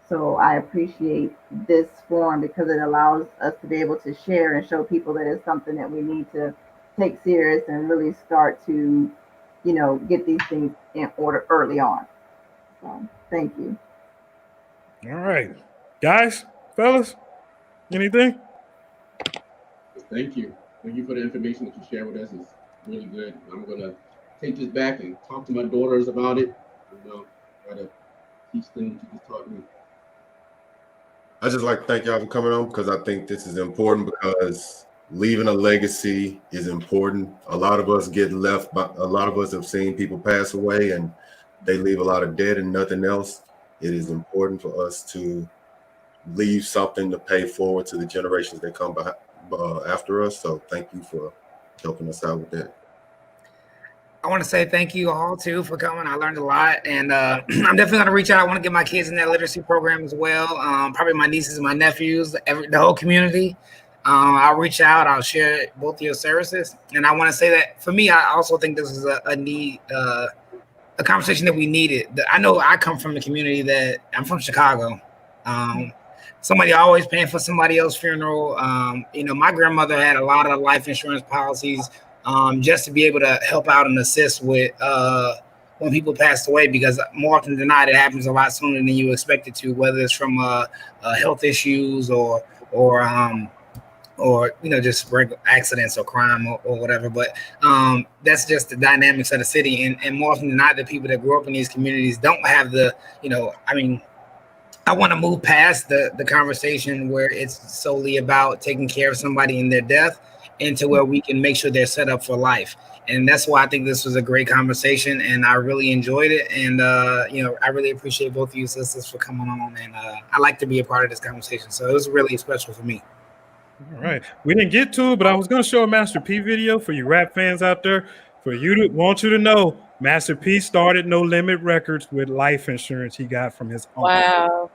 Speaker 3: So I appreciate this forum because it allows us to be able to share and show people that it's something that we need to take serious and really start to, get these things in order early on. So thank you.
Speaker 1: All right, guys, fellas, anything?
Speaker 4: Thank you. Thank you for the information that you share with us. It's really good. I'm gonna take this back and talk to my daughters about it. Try to teach them what you just taught me.
Speaker 5: I just like to thank y'all for coming on because I think this is important because leaving a legacy is important. A lot of us get left, but a lot of us have seen people pass away and they leave a lot of debt and nothing else. It is important for us to leave something to pay forward to the generations that come after us. So thank you for helping us out with that.
Speaker 6: I want to say thank you all too for coming. I learned a lot, and I'm definitely going to reach out. I want to get my kids in that literacy program as well. Probably my nieces and my nephews, the whole community. I'll reach out. I'll share both of your services, and I want to say that for me, I also think this is a need, a conversation that we needed. I know I come from a community that I'm from Chicago. Somebody always paying for somebody else's funeral. My grandmother had a lot of life insurance policies. Just to be able to help out and assist with when people passed away, because more often than not, it happens a lot sooner than you expect it to, whether it's from health issues or just regular accidents or crime or whatever. But that's just the dynamics of the city. And more often than not, the people that grew up in these communities don't have I want to move past the conversation where it's solely about taking care of somebody in their death into where we can make sure they're set up for life. And that's why I think this was a great conversation, and I really enjoyed it. And, I really appreciate both of you sisters for coming on, and I like to be a part of this conversation. So it was really special for me.
Speaker 1: All right. We didn't get to it, but I was going to show a Master P video for you rap fans out there. Want you to know, Master P started No Limit Records with life insurance he got from his uncle.
Speaker 2: Wow.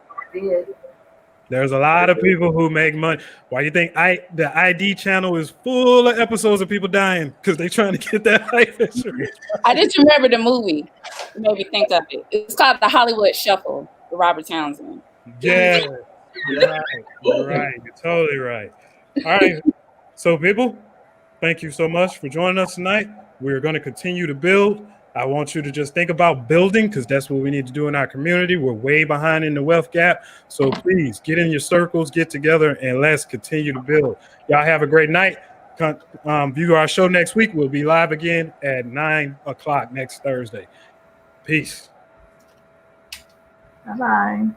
Speaker 1: There's a lot of people who make money. Why do you think the ID channel is full of episodes of people dying? Because they're trying to get that life insurance.
Speaker 2: I just remember the movie. It made me think of it. It's called The Hollywood Shuffle with Robert Townsend.
Speaker 1: Yeah. You're right. You're totally right. All right. So, people, thank you so much for joining us tonight. We're going to continue to build. I want you to just think about building, because that's what we need to do in our community. We're way behind in the wealth gap. So please get in your circles, get together, and let's continue to build. Y'all have a great night. View our show next week. We'll be live again at 9 o'clock next Thursday. Peace.
Speaker 3: Bye-bye.